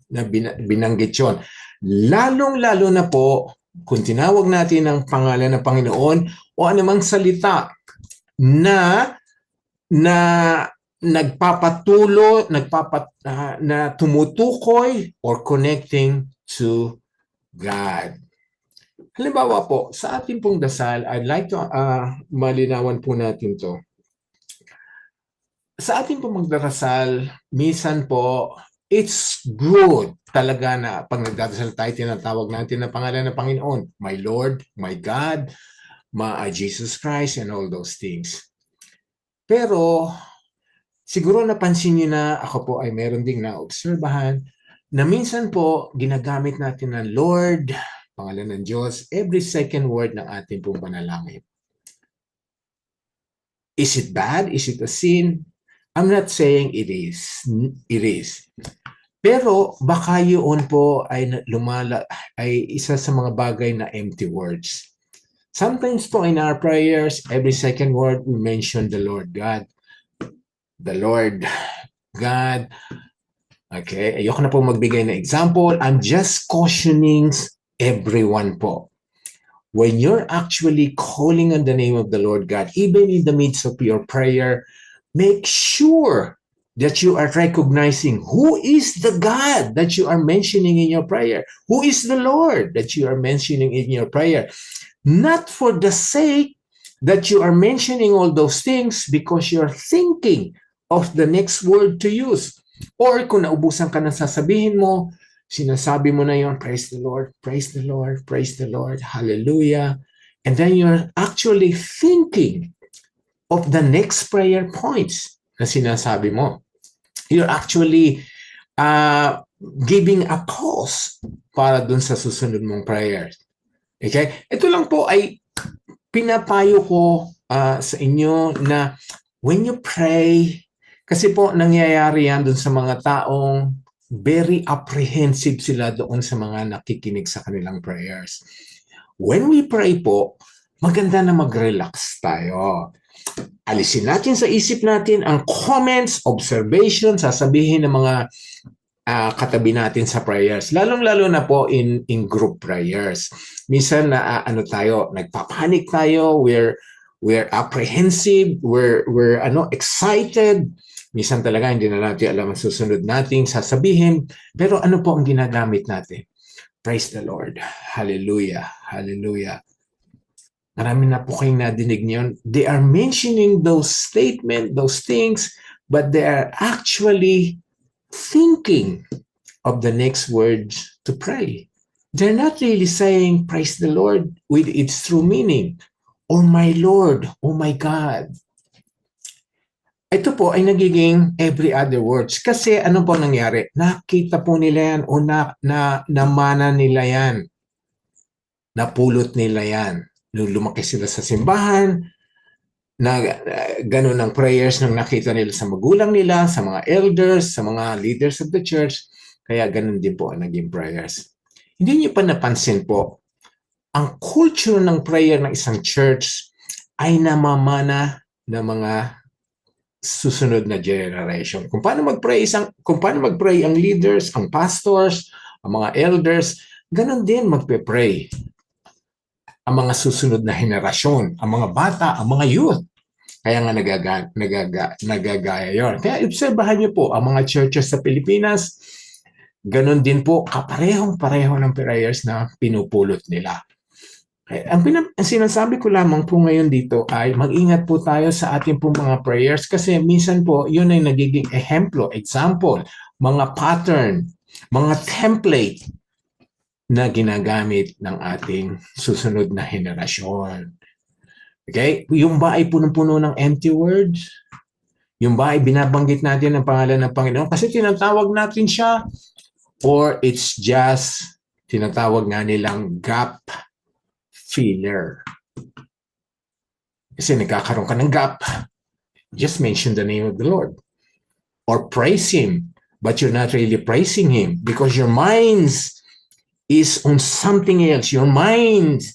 S1: na binanggit yun. Lalong-lalo na po kung tinawag natin ang pangalan ng Panginoon o anumang salita na na tumutukoy or connecting to God. Halimbawa po, sa ating pong dasal, I'd like to malinawan po natin to. sa ating po magdarasal, minsan po, it's good talaga na pag nagdarasal tayo, tinatawag natin na pangalan ng Panginoon, my Lord, my God, my Jesus Christ, and all those things. Pero, siguro napansin niyo na ako po ay meron ding naobserbahan na minsan po ginagamit natin ng Lord, pangalan ng Diyos, every second word ng ating pong panalangin. Is it bad? Is it a sin? I'm not saying it is. It is. Pero baka yun po ay ay isa sa mga bagay na empty words. Sometimes po in our prayers, every second word we mention the Lord God. The Lord God. Okay, ayoko na po magbigay na example. I'm just cautioning everyone po. When you're actually calling on the name of the Lord God, even in the midst of your prayer, make sure that you are recognizing who is the God that you are mentioning in your prayer. Who is the Lord that you are mentioning in your prayer? Not for the sake that you are mentioning all those things because you're thinking of the next word to use. Or kung naubusan ka na sasabihin mo, sinasabi mo na yon, praise the Lord, praise the Lord, praise the Lord, hallelujah. And then you're actually thinking of the next prayer points na sinasabi mo. You're actually giving a pause para dun sa susunod mong prayers. Okay? Ito lang po ay pinapayo ko sa inyo na when you pray, kasi po nangyayari yan dun sa mga taong very apprehensive sila doon sa mga nakikinig sa kanilang prayers. When we pray po, maganda na mag-relax tayo. Alisin natin sa isip natin ang comments, observations, sasabihin ng mga katabi natin sa prayers. Lalong-lalo na po in group prayers. Minsan na tayo, nagpapanik tayo, we're apprehensive, we're excited. Minsan talaga hindi na natin alam ang susunod nating sasabihin. Pero ano po ang ginagamit natin? Praise the Lord. Hallelujah. Hallelujah. Marami na po kayong nadinig niyon. They are mentioning those statements, those things, but they are actually thinking of the next words to pray. They're not really saying, praise the Lord with its true meaning. Oh my Lord, oh my God. Ito po ay nagiging every other words. Kasi ano po nangyari? Nakita po nila yan o namana nila yan. Napulot nila yan. Nung lumaki sila sa simbahan, na ganun ang prayers nang nakita nila sa magulang nila, sa mga elders, sa mga leaders of the church. Kaya ganun din po ang naging prayers. Hindi niyo pa napansin po, ang culture ng prayer ng isang church ay namamana ng mga susunod na generation. Kung paano mag-pray ang leaders, ang pastors, ang mga elders, ganun din magpe-pray ang mga susunod na henerasyon, ang mga bata, ang mga youth. Kaya nga nagagaya yun. Kaya obserbahan niyo po, ang mga churches sa Pilipinas, ganun din po, kaparehong-pareho ng prayers na pinupulot nila. Ang sinasabi ko lamang po ngayon dito ay mag-ingat po tayo sa ating po mga prayers kasi minsan po yun ay nagiging example, mga pattern, mga template na ginagamit ng ating susunod na henerasyon. Okay? Yung ba ay punong-puno ng empty words? Yung ba ay binabanggit natin ang pangalan ng Panginoon kasi tinatawag natin siya? Or it's just tinatawag nga nilang gap filler? Kasi nagkakaroon ka ng gap. Just mention the name of the Lord. Or praise Him, but you're not really praising Him because your mind is on something else. Your mind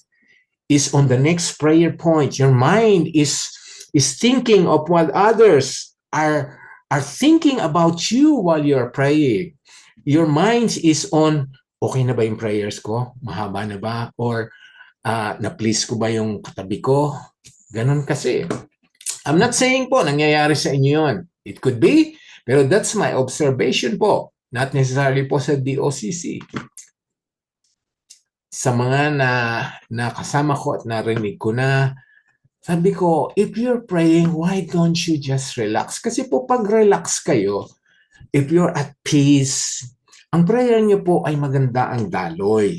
S1: is on the next prayer point. Your mind is thinking of what others are thinking about you while you're praying. Your mind is on, okay na ba yung prayers ko? Mahaba na ba? Or na-please ko ba yung katabi ko? Ganon kasi. I'm not saying po nangyayari sa inyo yun. It could be, pero that's my observation po. Not necessarily po sa DOCC. Sa mga na kasama ko at narinig ko na Sabi ko, if you're praying, why don't you just relax? Kasi po pag relax kayo, if you're at peace, ang prayer niyo po ay maganda ang daloy.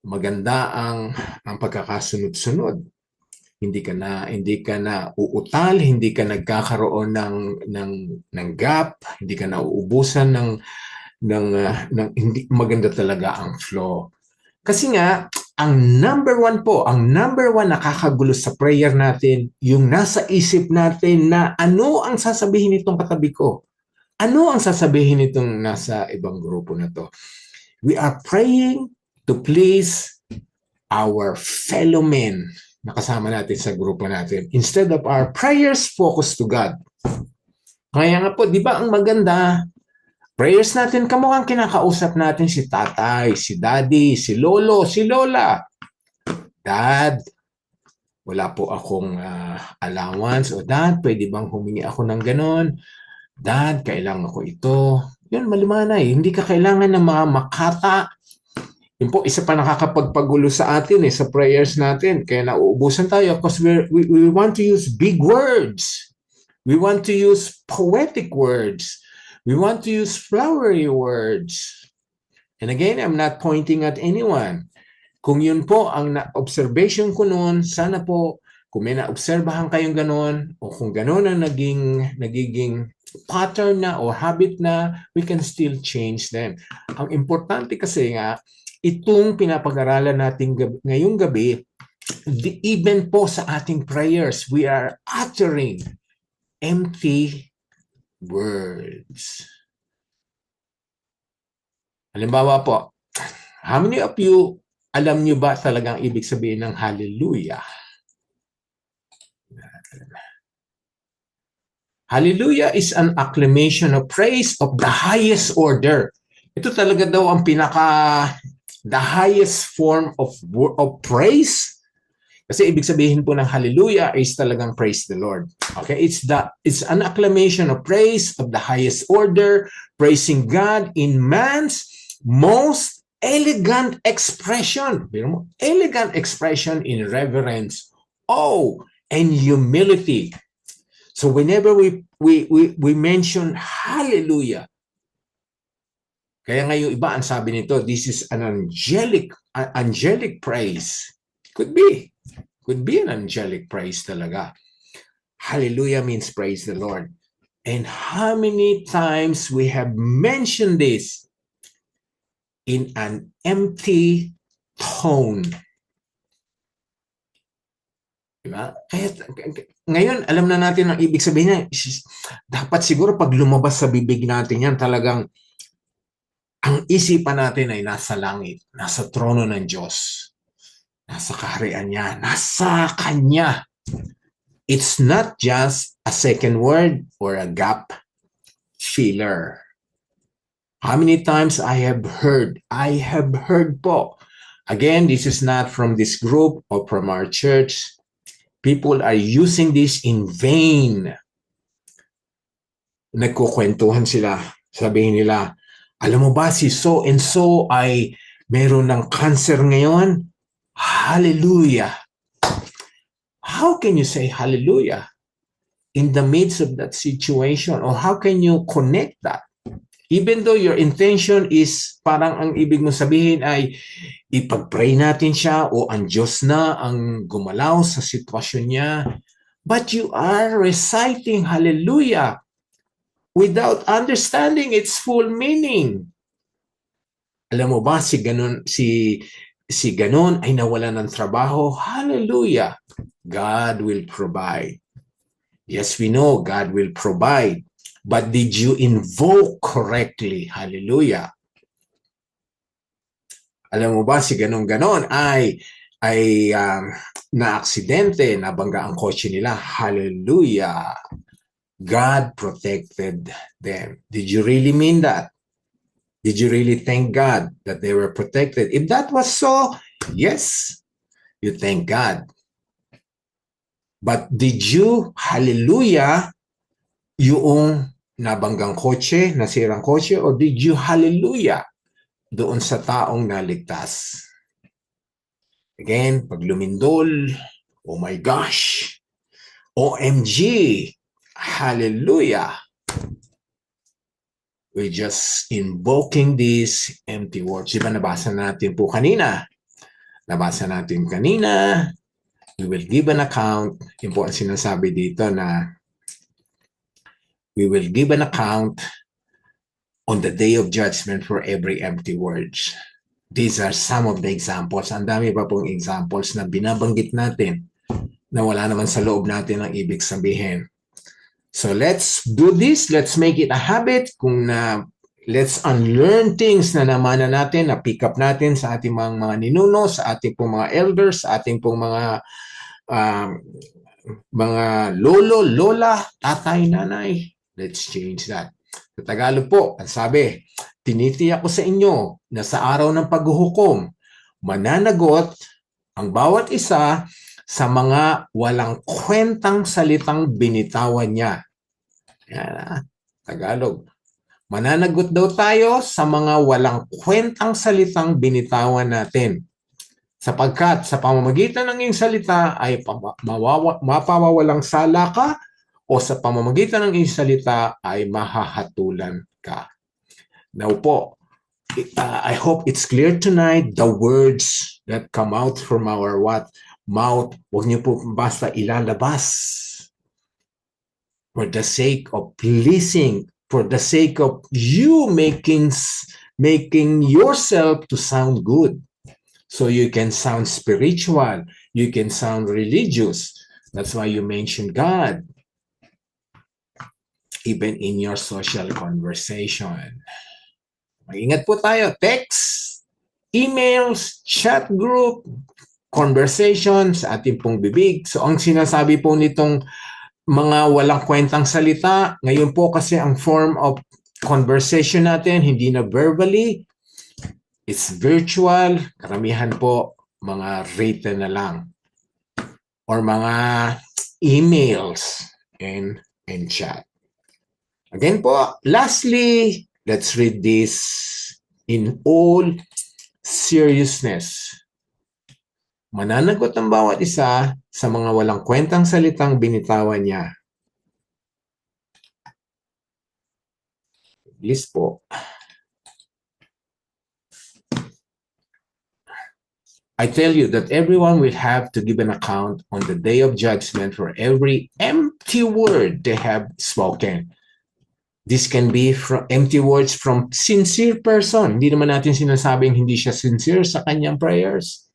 S1: Maganda ang pagkakasunod-sunod. Hindi ka na uutal, hindi ka nagkakaroon ng gap, hindi ka na uubusan ng hindi maganda talaga ang flow. Kasi nga, ang number one nakakagulo sa prayer natin, yung nasa isip natin na ano ang sasabihin nitong katabi ko? Ano ang sasabihin nitong nasa ibang grupo na to? We are praying to please our fellow men na kasama natin sa grupo natin instead of our prayers focused to God. Kaya nga po, di ba ang maganda, prayers natin, kamukhang kinakausap natin si tatay, si daddy, si lolo, si lola. Dad, wala po akong allowance. O dad, pwede bang humingi ako ng ganon? Dad, kailangan ko ito. Yun, maliwanag. Hindi ka kailangan ng mga makata. Yun po, isa pa nakakapagpagulo sa atin sa prayers natin. Kaya nauubusan tayo because we want to use big words. We want to use poetic words. We want to use flowery words. And again, I'm not pointing at anyone. Kung yun po ang observation ko noon, sana po kung may naobserbahan kayong ganon o kung ganon ang nagiging pattern na o habit na, we can still change them. Ang importante kasi nga, itong pinapag-aralan natin ngayong gabi, even po sa ating prayers, we are uttering empty words. Halimbawa po, how many of you, alam nyo ba talagang ibig sabihin ng hallelujah? Hallelujah is an acclamation of praise of the highest order. Ito talaga daw ang the highest form of praise. Kasi ibig sabihin po ng hallelujah is talagang praise the Lord. Okay, it's an acclamation of praise of the highest order, praising God in man's most elegant expression. Elegant expression in reverence, awe, and humility. So whenever we mention hallelujah, kaya ngayon iba ang sabi nito, this is an angelic praise. Could be an angelic praise talaga. Hallelujah means praise the Lord. And how many times we have mentioned this in an empty tone. Diba? Kaya ngayon, alam na natin ang ibig sabihin niya. Dapat siguro pag lumabas sa bibig natin yan, talagang ang isipan natin ay nasa langit, nasa trono ng Diyos, nasa kaharian niya, nasa Kanya. It's not just a second word or a gap filler. How many times I have heard po. Again, this is not from this group or from our church. People are using this in vain. Nagkukwentuhan sila. Sabihin nila, alam mo ba si so and so ay meron ng cancer ngayon? Hallelujah. How can you say hallelujah in the midst of that situation? Or how can you connect that? Even though your intention is parang ang ibig mo sabihin ay ipag-pray natin siya o ang Diyos na ang gumalaw sa sitwasyon niya. But you are reciting hallelujah without understanding its full meaning. Alam mo ba si ganon ay nawalan ng trabaho? Hallelujah. God will provide. Yes, we know God will provide. But did you invoke correctly? Hallelujah. Alam mo ba si ganon-ganon ay na-aksidente, nabangga ang kotse nila. Hallelujah. God protected them. Did you really mean that? Did you really thank God that they were protected? If that was so, yes, you thank God. But did you, hallelujah, yung nabanggang kotse, nasirang kotse, or did you hallelujah doon sa taong naligtas? Again, pag lumindol, oh my gosh, OMG! Hallelujah! We're just invoking these empty words. Diba nabasa natin po kanina? Nabasa natin kanina, we will give an account. Yun po ang sinasabi dito na we will give an account on the day of judgment for every empty words. These are some of the examples. Ang dami pa pong examples na binabanggit natin na wala naman sa loob natin ang ibig sabihin. So let's do this. Let's make it a habit. Let's unlearn things na naman natin, na pick up natin sa ating mga ninuno, sa ating pong mga elders, sa ating pong mga lolo, lola, tatay, nanay. Let's change that. Sa Tagalog po, ang sabi, tinitiyak ko sa inyo na sa araw ng paghuhukom, mananagot ang bawat isa sa mga walang kwentang salitang binitawan niya. Yan, Tagalog. Mananagot daw tayo sa mga walang kwentang salitang binitawan natin. Sapagkat sa pamamagitan ng iyong salita ay mapawawalang sala ka o sa pamamagitan ng iyong salita ay mahahatulan ka. Now po, I hope it's clear tonight the words that come out from our mouth. Huwag niyo po basta ilalabas for the sake of pleasing, for the sake of you making yourself to sound good. So you can sound spiritual, you can sound religious. That's why you mention God, even in your social conversation. Mag-ingat po tayo. Text, emails, chat group, conversation sa ating pong bibig. So ang sinasabi po nitong mga walang kwentang salita, ngayon po kasi ang form of conversation natin, hindi na verbally, it's virtual, karamihan po mga written na lang. Or mga emails and chat. Again po, lastly, let's read this in all seriousness. Mananagot ang bawat isa sa mga walang kwentang salitang binitawan niya. Please po. I tell you that everyone will have to give an account on the day of judgment for every empty word they have spoken. This can be from empty words from sincere person. Hindi naman natin sinasabing hindi siya sincere sa kanyang prayers.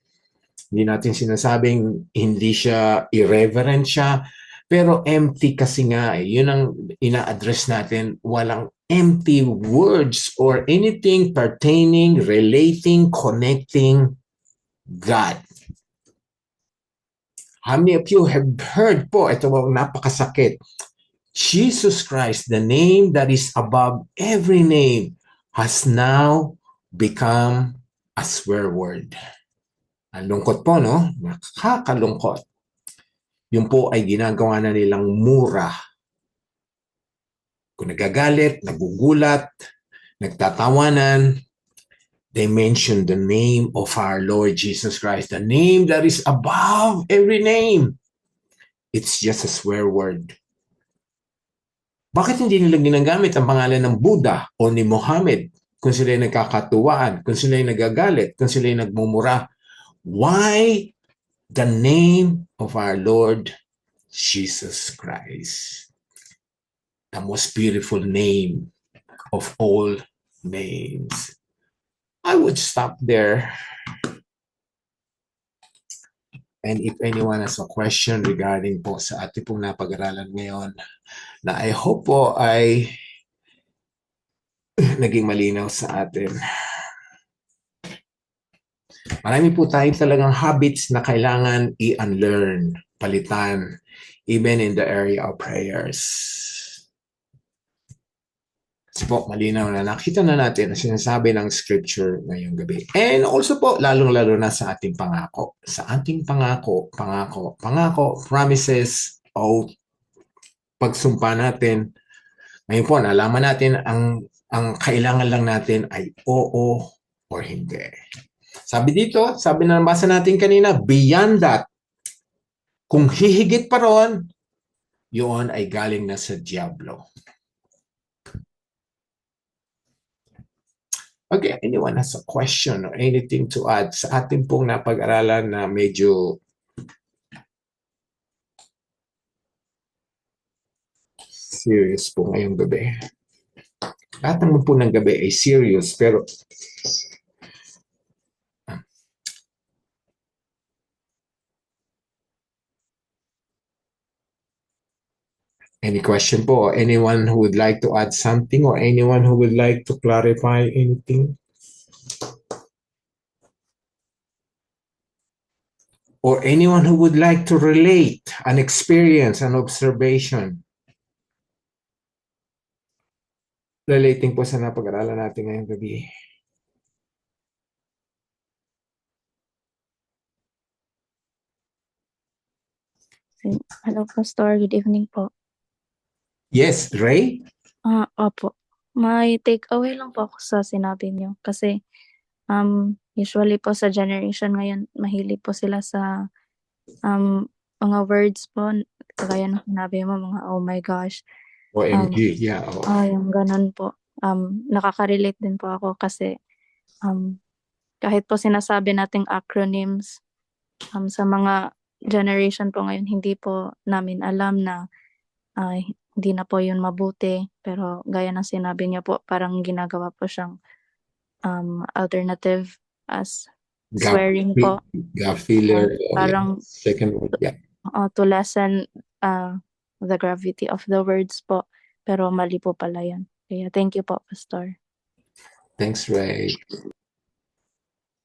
S1: Hindi natin sinasabing hindi siya irreverent siya. Pero empty kasi nga, yun ang ina-address natin. Walang empty words or anything pertaining, relating, connecting God. How many of you have heard po, ito napakasakit, Jesus Christ, the name that is above every name, has now become a swear word. Ang lungkot po, no? Nakakalungkot. Yun po ay ginagawa na nilang mura. Kung nagagalit, nagugulat, nagtatawanan, they mention the name of our Lord Jesus Christ, the name that is above every name. It's just a swear word. Bakit hindi nila ginagamit ang pangalan ng Buddha o ni Muhammad kung sila'y nagkakatuwaan, kung sila'y nagagalit, kung sila'y nagmumura? Why the name of our Lord Jesus Christ? The most beautiful name of all names. I would stop there. And if anyone has a question regarding po sa ating pong napag-aralan ngayon, na I hope po ay naging malinaw sa atin. Marami po tayong talagang habits na kailangan i-unlearn, palitan, even in the area of prayers. Kasi po, malinaw na nakita na natin ang sinasabi ng scripture ngayong gabi. And also po, lalong-lalo na sa ating pangako. Sa ating pangako, promises, oath, pagsumpa natin. Ngayon po, nalaman natin ang kailangan lang natin ay oo or hindi. Sabi dito, sabi na nabasa natin kanina, beyond that, kung hihigit pa ron, yun ay galing na sa Diablo. Okay, anyone has a question or anything to add sa ating pong napag-aralan na medyo serious po ngayong gabi. Lahat naman po ng gabi ay serious, pero any question po? Anyone who would like to add something or anyone who would like to clarify anything? Or anyone who would like to relate an experience, an observation relating po sa napag-aralan natin ngayong gabi.
S2: Hello, Pastor. Good evening po.
S1: Yes, Ray?
S2: Opo. May takeaway lang po ako sa sinabi niyo. Kasi, usually po sa generation ngayon, mahilig po sila sa, mga words po, kagaya ng sinabi mo, mga oh my gosh.
S1: OMG, yeah. Oh.
S2: Yung ganun po. Nakaka-relate din po ako kasi, kahit po sinasabi nating acronyms, sa mga generation po ngayon, hindi po namin alam na hindi na po yun mabuti. Pero gaya ng sinabi niyo po, parang ginagawa po siyang alternative as swearing po.
S1: God filler.
S2: Parang
S1: second word, yeah.
S2: To lessen the gravity of the words po. Pero mali po pala yun. Kaya thank you po, Pastor.
S1: Thanks, Ray.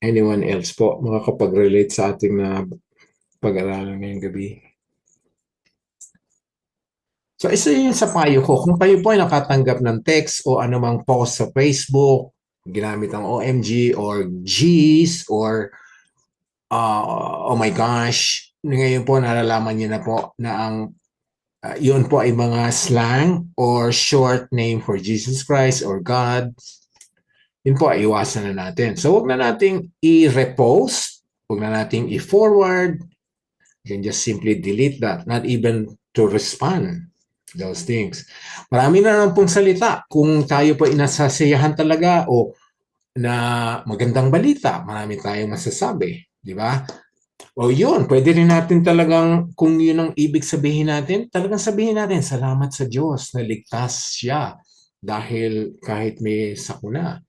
S1: Anyone else po makakapag-relate sa ating na pag-aralan ngayong gabi? So, isa yun sa payo ko. Kung kayo po ay nakatanggap ng text o anumang post sa Facebook, ginamit ang OMG or G's or oh my gosh, ngayon po nalalaman niyo na po na ang yun po ay mga slang or short name for Jesus Christ or God. Yun po ay iwasan na natin. So, wag na nating i-repost, wag na nating i-forward, you can just simply delete that, not even to respond those things. Marami na lang pong salita. Kung tayo po inasasayahan talaga o na magandang balita, marami tayong masasabi. Di ba? O yun, pwede rin natin talagang, kung yun ang ibig sabihin natin, talagang sabihin natin, salamat sa Diyos na ligtas siya dahil kahit may sakuna.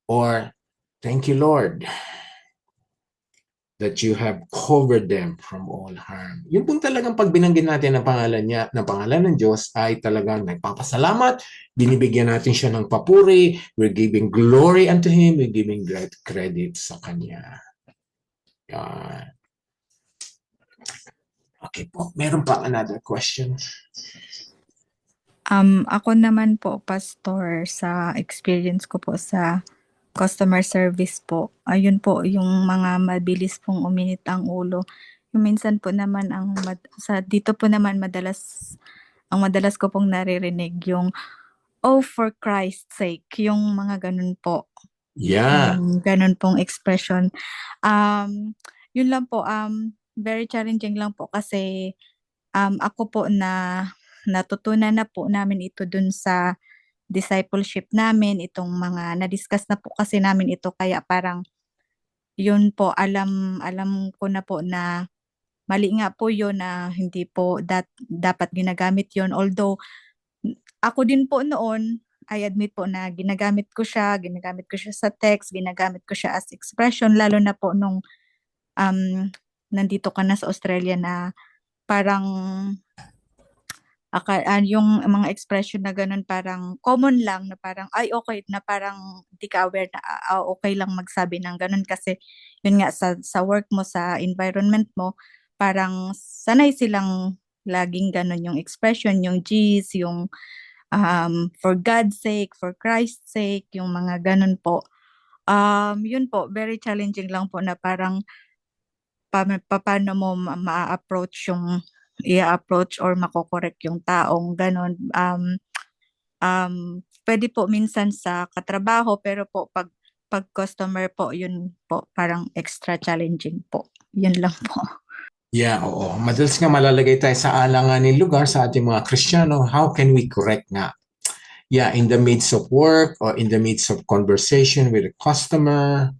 S1: Or, thank you Lord that you have covered them from all harm. Yung pong talagang pag binanggit natin ang pangalan niya, ng pangalan ng Diyos ay talagang nagpapasalamat, binibigyan natin siya ng papuri, we're giving glory unto Him, we're giving great credit sa Kanya. Yan. Okay po, meron pa another question?
S3: Ako naman po, Pastor, sa experience ko po sa customer service po, ayun po yung mga mabilis pong uminit ang ulo. Yung minsan po naman dito po naman madalas ko pong naririnig yung oh for Christ's sake, yung mga ganun po.
S1: Yeah.
S3: Yung ganun pong expression. Yun lang po, very challenging lang po kasi ako po natutunan na po namin ito dun sa discipleship namin, itong mga na-discuss na po kasi namin ito kaya parang yun po alam ko na po na mali nga po yun na hindi po dapat ginagamit yun. Although ako din po noon, I admit po na ginagamit ko siya sa text, ginagamit ko siya as expression lalo na po nung nandito ka na sa Australia na parang yung mga expression na ganun parang common lang na parang ay okay na parang di ka aware na okay lang magsabi ng ganun kasi yun nga sa work mo sa environment mo parang sanay silang laging ganun yung expression yung G's yung for God's sake for Christ's sake yung mga ganun po yun po very challenging lang po na parang paano mo ma-approach yung i-approach or mako-correct yung taong ganun. Pwede po minsan sa katrabaho pero po pag customer po yun po parang extra challenging po. Yun lang po.
S1: Yeah, oo. Madalas nga malalagay tayo sa alanganing lugar sa ating mga Kristiyano. How can we correct nga? Yeah, in the midst of work or in the midst of conversation with a customer,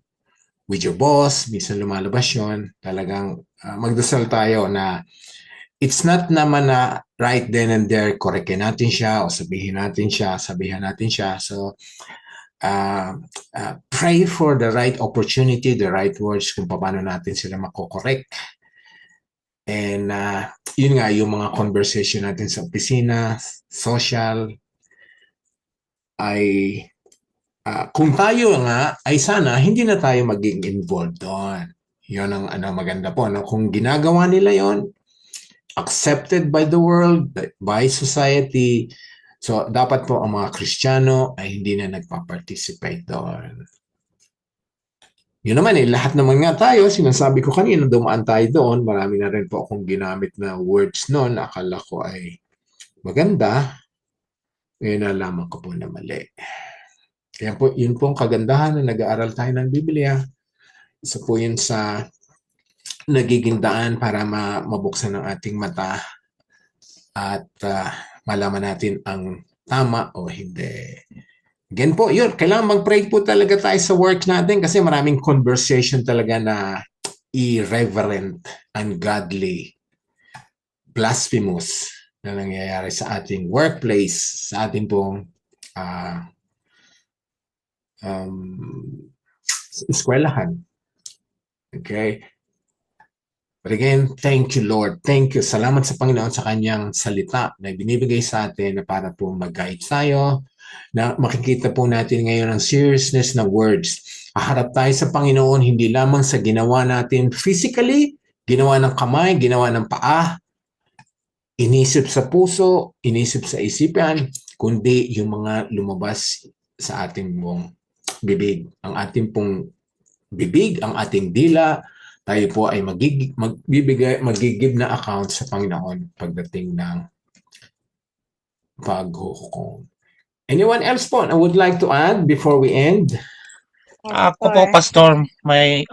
S1: with your boss, minsan lumalabas yun, talagang magdasal tayo na it's not naman na right then and there, correctin natin siya o sabihan natin siya. So, pray for the right opportunity, the right words kung paano natin sila makokorek. And yun nga, yung mga conversation natin sa opisina, social, ay kung tayo nga ay sana hindi na tayo maging involved doon. Yun ang maganda po. No? Kung ginagawa nila yon, accepted by the world, by society, so dapat po ang mga Kristiyano ay hindi na nagpa-participate doon. Yun naman lahat naman nga tayo, sinasabi ko kanina, dumaan tayo doon, marami na rin po akong ginamit na words noon, akala ko ay maganda, nalaman ko po na mali. Kaya po, yun po ang kagandahan na nag-aaral tayo ng Biblia. Isa po yun sa nagiging daan para mabuksan ang ating mata at malaman natin ang tama o hindi. Again po, yun, kailangan mag-pray po talaga tayo sa work natin kasi maraming conversation talaga na irreverent, ungodly, blasphemous na nangyayari sa ating workplace, sa ating pong eskwelahan. Okay? But again, thank you Lord. Thank you. Salamat sa Panginoon sa kanyang salita na binibigay sa atin na para po mag-guide tayo, na makikita po natin ngayon ang seriousness ng words. Haharap tayo sa Panginoon hindi lamang sa ginawa natin physically, ginawa ng kamay, ginawa ng paa, inisip sa puso, inisip sa isipan, kundi yung mga lumabas sa ating pong bibig. Ang ating pong bibig, ang ating dila, tayo po ay magigib na account sa Panginoon pagdating ng paghuhukom. Anyone else po I would like to add before we end?
S4: Ako po, Pastor, may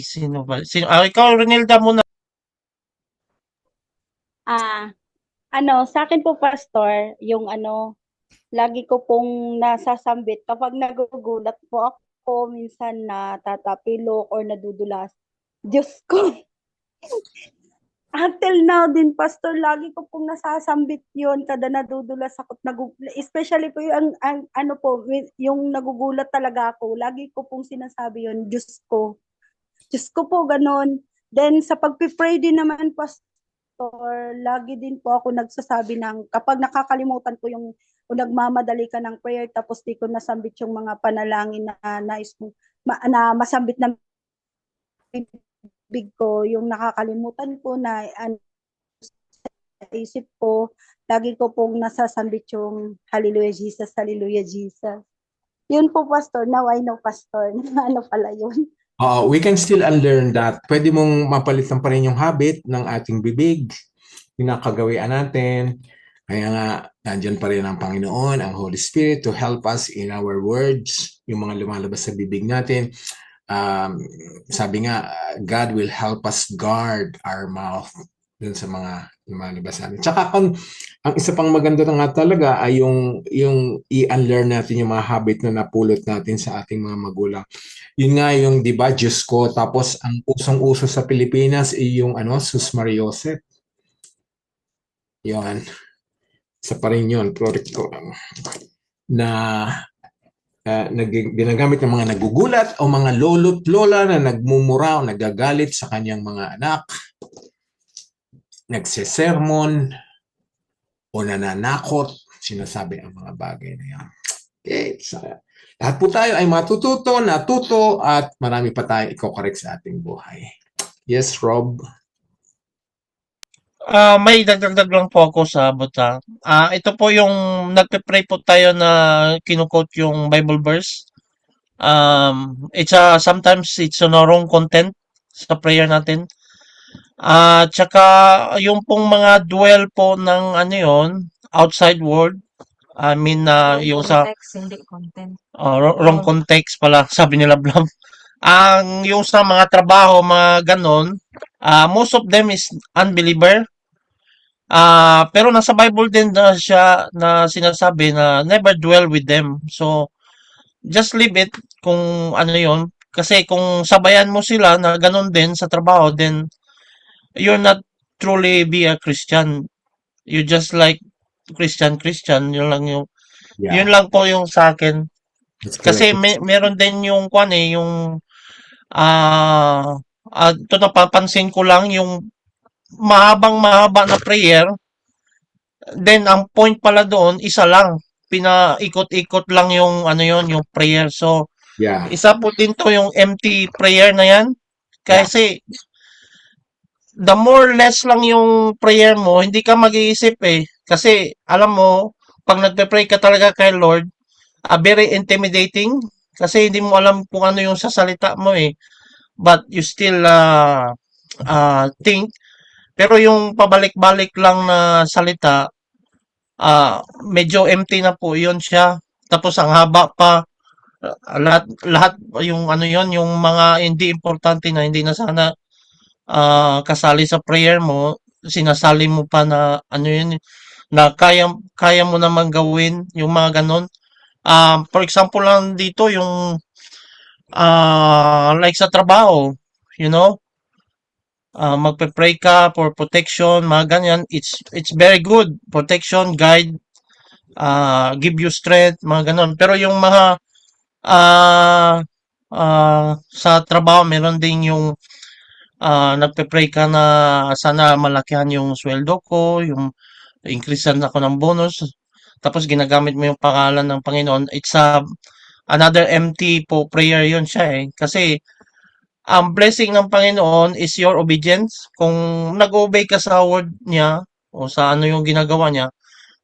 S4: sino ba? Ikaw, Renilda muna.
S5: Sa akin po, Pastor, yung lagi ko pong nasasambit kapag nagugulat po ako, minsan natatapilok or nadudulas. Diyos ko. Until now din, Pastor, lagi ko pong nasasambit yun kada nadudulas ako. Especially po yung yung nagugulat talaga ako. Lagi ko pong sinasabi yun, Diyos ko. Diyos ko po, ganon. Then sa pagpipray din naman, Pastor, lagi din po ako nagsasabi ng kapag nakakalimutan ko yung o nagmamadali ka ng prayer tapos di ko nasambit yung mga panalangin na nais mo na masambit na big ko, yung nakakalimutan ko na sa isip ko, lagi ko pong nasasambit yung Hallelujah Jesus, Hallelujah Jesus. Yun po, Pastor. Now I know, Pastor. Ano pala yun?
S1: We can still unlearn that. Pwede mong mapalitan pa rin yung habit ng ating bibig, yung nakagawian natin. Kaya nga, nandyan pa rin ang Panginoon, ang Holy Spirit to help us in our words, yung mga lumalabas sa bibig natin. Sabi nga, God will help us guard our mouth dun sa mga lumalabas natin. Tsaka ang isa pang maganda na nga talaga ay yung i-unlearn natin yung mga habit na napulot natin sa ating mga magulang. Yun nga yung, di ba, Diyos ko, tapos ang usong-uso sa Pilipinas ay yung Sus Mariosep. Yun. Isa pa rin yun, na ginagamit ng mga nagugulat o mga lolo't lola na nagmumura o nagagalit sa kanyang mga anak, nagsesermon o nananakot, sinasabi ang mga bagay na yan. Okay, so, lahat po tayo ay natuto at marami pa tayo i-correct sa ating buhay. Yes, Rob?
S4: May dagdag lang po ako sa butang. Ito po yung nagpe-pray po tayo na kinuquote yung Bible verse. Sometimes it's on wrong content sa prayer natin. Tsaka yung pong mga dwell po ng outside world. I mean, yung sa
S6: Context, hindi content.
S4: wrong context pala, sabi nila Blam. yung sa mga trabaho, mga ganon, most of them is unbeliever. Pero nasa Bible din na siya na sinasabi na never dwell with them. So, just leave it kung ano yon. Kasi kung sabayan mo sila na ganon din sa trabaho, then you're not truly be a Christian. You just like Christian. Yun
S1: Yeah,
S4: lang po yung sa akin.
S1: that's
S4: Kasi
S1: correct.
S4: meron din yung kwan yung ito napapansin ko lang yung mahaba na prayer. Then ang point pala doon isa lang. Pinaikot-ikot lang yung ano yon, yung prayer. So
S1: Yeah,
S4: isa po din to yung empty prayer na yan.
S1: yeah,
S4: Kasi the more less lang yung prayer mo, hindi ka mag-iisip eh. Kasi alam mo, pag nagpe-pray ka talaga kay Lord, very intimidating kasi hindi mo alam kung ano yung sasalita mo eh. But you still think. Pero yung pabalik-balik lang na salita, medyo empty na po yun siya. Tapos ang haba pa, lahat yung ano yon, yung mga hindi importante na hindi na sana kasali sa prayer mo, sinasali mo pa na ano yun, na kaya mo naman gawin yung mga ganon. For example lang dito yung like sa trabaho, you know, magpe-pray ka for protection, mga ganyan. It's very good. Protection, guide, give you strength, mga ganon. Pero yung mga sa trabaho, meron din yung nagpe-pray ka na sana malakihan yung sweldo ko, yung increasean ako ng bonus. Tapos ginagamit mo yung pangalan ng Panginoon. It's another empty po prayer yun siya eh. Kasi ang blessing ng Panginoon is your obedience. Kung nag-obey ka sa word niya o sa ano yung ginagawa niya,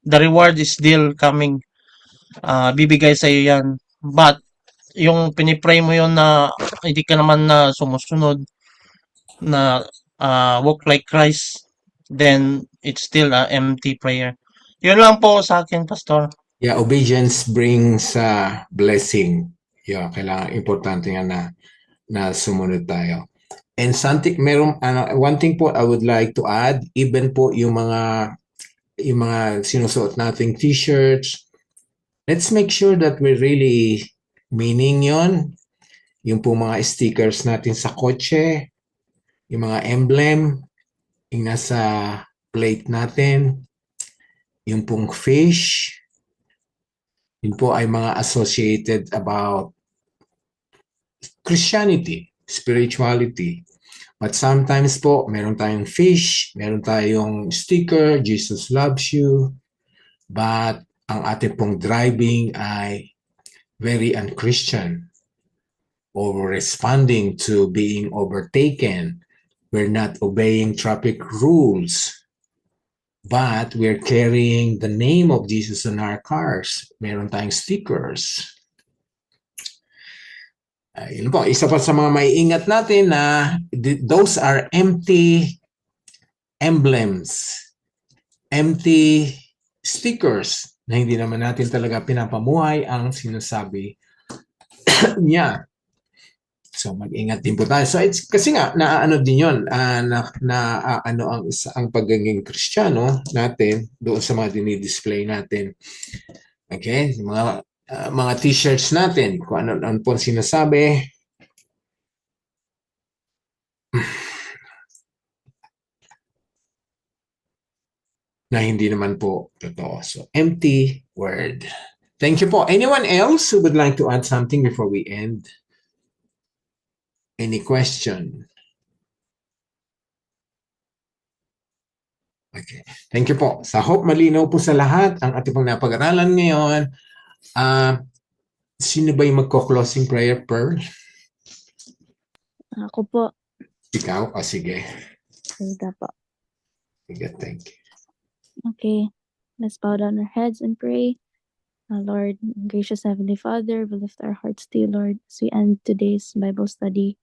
S4: the reward is still coming. Bibigay sa iyo yan. But yung pinipray mo yun na hindi ka naman na sumusunod na walk like Christ, then it's still a empty prayer. Yun lang po sa akin, Pastor.
S1: yeah, obedience brings blessing. Yeah, kailangan importante nga na sumunod tayo. And something, one thing po I would like to add, even po yung mga sinusuot nating t-shirts, let's make sure that we really meaning yon. Yung po mga stickers natin sa kotse, yung mga emblem, yung nasa plate natin, yung pong fish, yun po ay mga associated about Christianity, spirituality. But sometimes po, meron tayong fish, meron tayong sticker, Jesus loves you. But ang ating pong driving ay very unchristian or responding to being overtaken. We're not obeying traffic rules, but we're carrying the name of Jesus on our cars. Meron tayong stickers. Yun po, isa pa sa mga maiingat natin na those are empty emblems, empty stickers na hindi naman natin talaga pinapamuhay ang sinasabi niya. So mag-ingat din po tayo. So it's kasi nga naaano din 'yon, ang pagiging Kristiyano natin doon sa mga dinidisplay natin. Okay? Mga t-shirts natin, kung ano po sinasabi. Na hindi naman po totoo. So, empty word. Thank you po. Anyone else who would like to add something before we end? Any question? Okay. Thank you po. Sa hope malinaw po sa lahat ang ating pang napag-aralan ngayon. Sino ba yung magko-closing prayer, Pearl?
S2: Ako po.
S1: Ikaw? O sige.
S2: Sige po.
S1: Sige, thank you.
S2: Okay. Let's bow down our heads and pray. Lord, gracious Heavenly Father, we lift our hearts to you, Lord, as we end today's Bible study.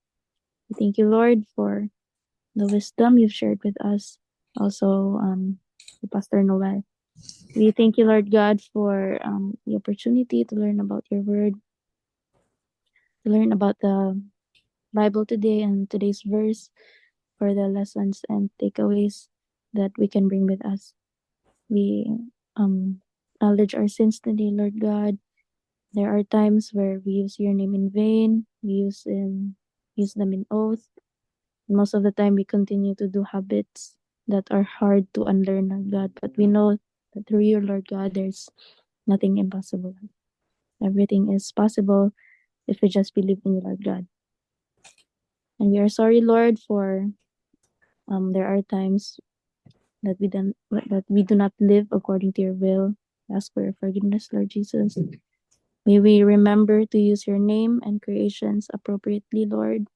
S2: We thank you, Lord, for the wisdom you've shared with us. Also, to Pastor Noel. We thank you, Lord God, for the opportunity to learn about your word, to learn about the Bible today and today's verse for the lessons and takeaways that we can bring with us. We acknowledge our sins today, Lord God. There are times where we use your name in vain. We use them in oath. Most of the time, we continue to do habits that are hard to unlearn, Lord God. But we know that through you, Lord God, there's nothing impossible. Everything is possible if we just believe in you, Lord God. And we are sorry, Lord, for there are times that we do not live according to your will. Ask for your forgiveness, Lord Jesus. May we remember to use your name and creations appropriately, Lord.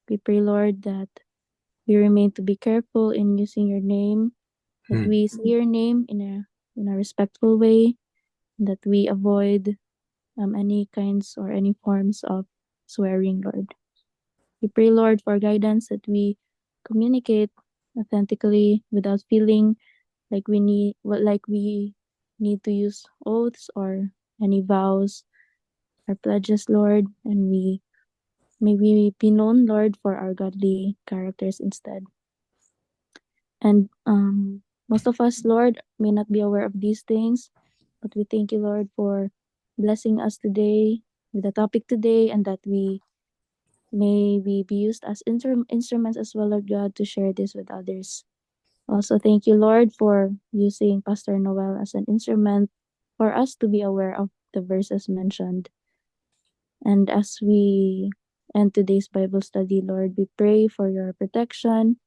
S2: We pray, Lord, that we remain to be careful in using your name, that we say your name in a respectful way, that we avoid any kinds or any forms of swearing, Lord. We pray, Lord, for guidance that we communicate authentically without feeling like we need to use oaths or any vows or pledges, Lord, and may we be known, Lord, for our godly characters instead. And most of us, Lord, may not be aware of these things, but we thank you, Lord, for blessing us today with the topic today, and that may we be used as instruments as well, Lord God, to share this with others. Also, thank you, Lord, for using Pastor Noel as an instrument for us to be aware of the verses mentioned. And as we end today's Bible study, Lord, we pray for your protection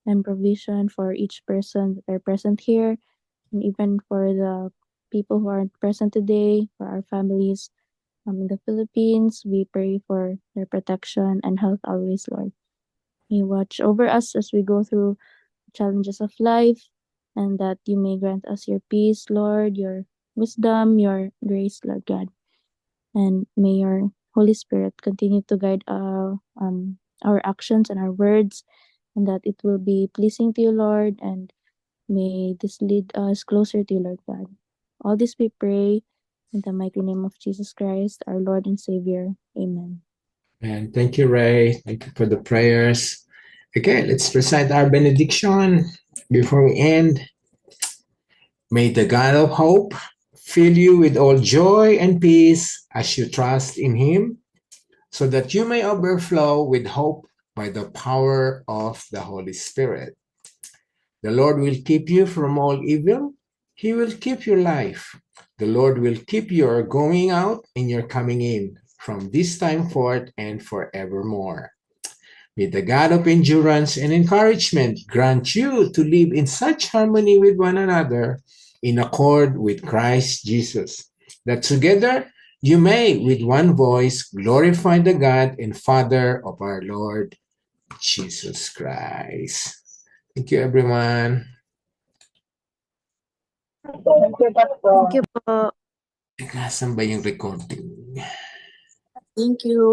S2: and provision for each person that are present here, and even for the people who aren't present today, for our families in the Philippines. We pray for their protection and health always, Lord. May watch over us as we go through challenges of life, and that you may grant us your peace, Lord, your wisdom, your grace, Lord God. And may your Holy Spirit continue to guide our actions and our words, and that it will be pleasing to you, Lord, and may this lead us closer to you, Lord God. All this we pray in the mighty name of Jesus Christ, our Lord and Savior. Amen.
S1: And thank you, Ray. Thank you for the prayers. Okay, let's recite our benediction before we end. May the God of hope fill you with all joy and peace as you trust in him, so that you may overflow with hope by the power of the Holy Spirit. The Lord will keep you from all evil. He will keep your life. The Lord will keep your going out and your coming in from this time forth and forevermore. May the God of endurance and encouragement grant you to live in such harmony with one another in accord with Christ Jesus, that together you may with one voice glorify the God and Father of our Lord Jesus Christ. Thank you, everyone.
S5: Thank you, Pastor.
S2: Thank you po.
S1: Teka, saan ba yung recording?
S2: Thank you.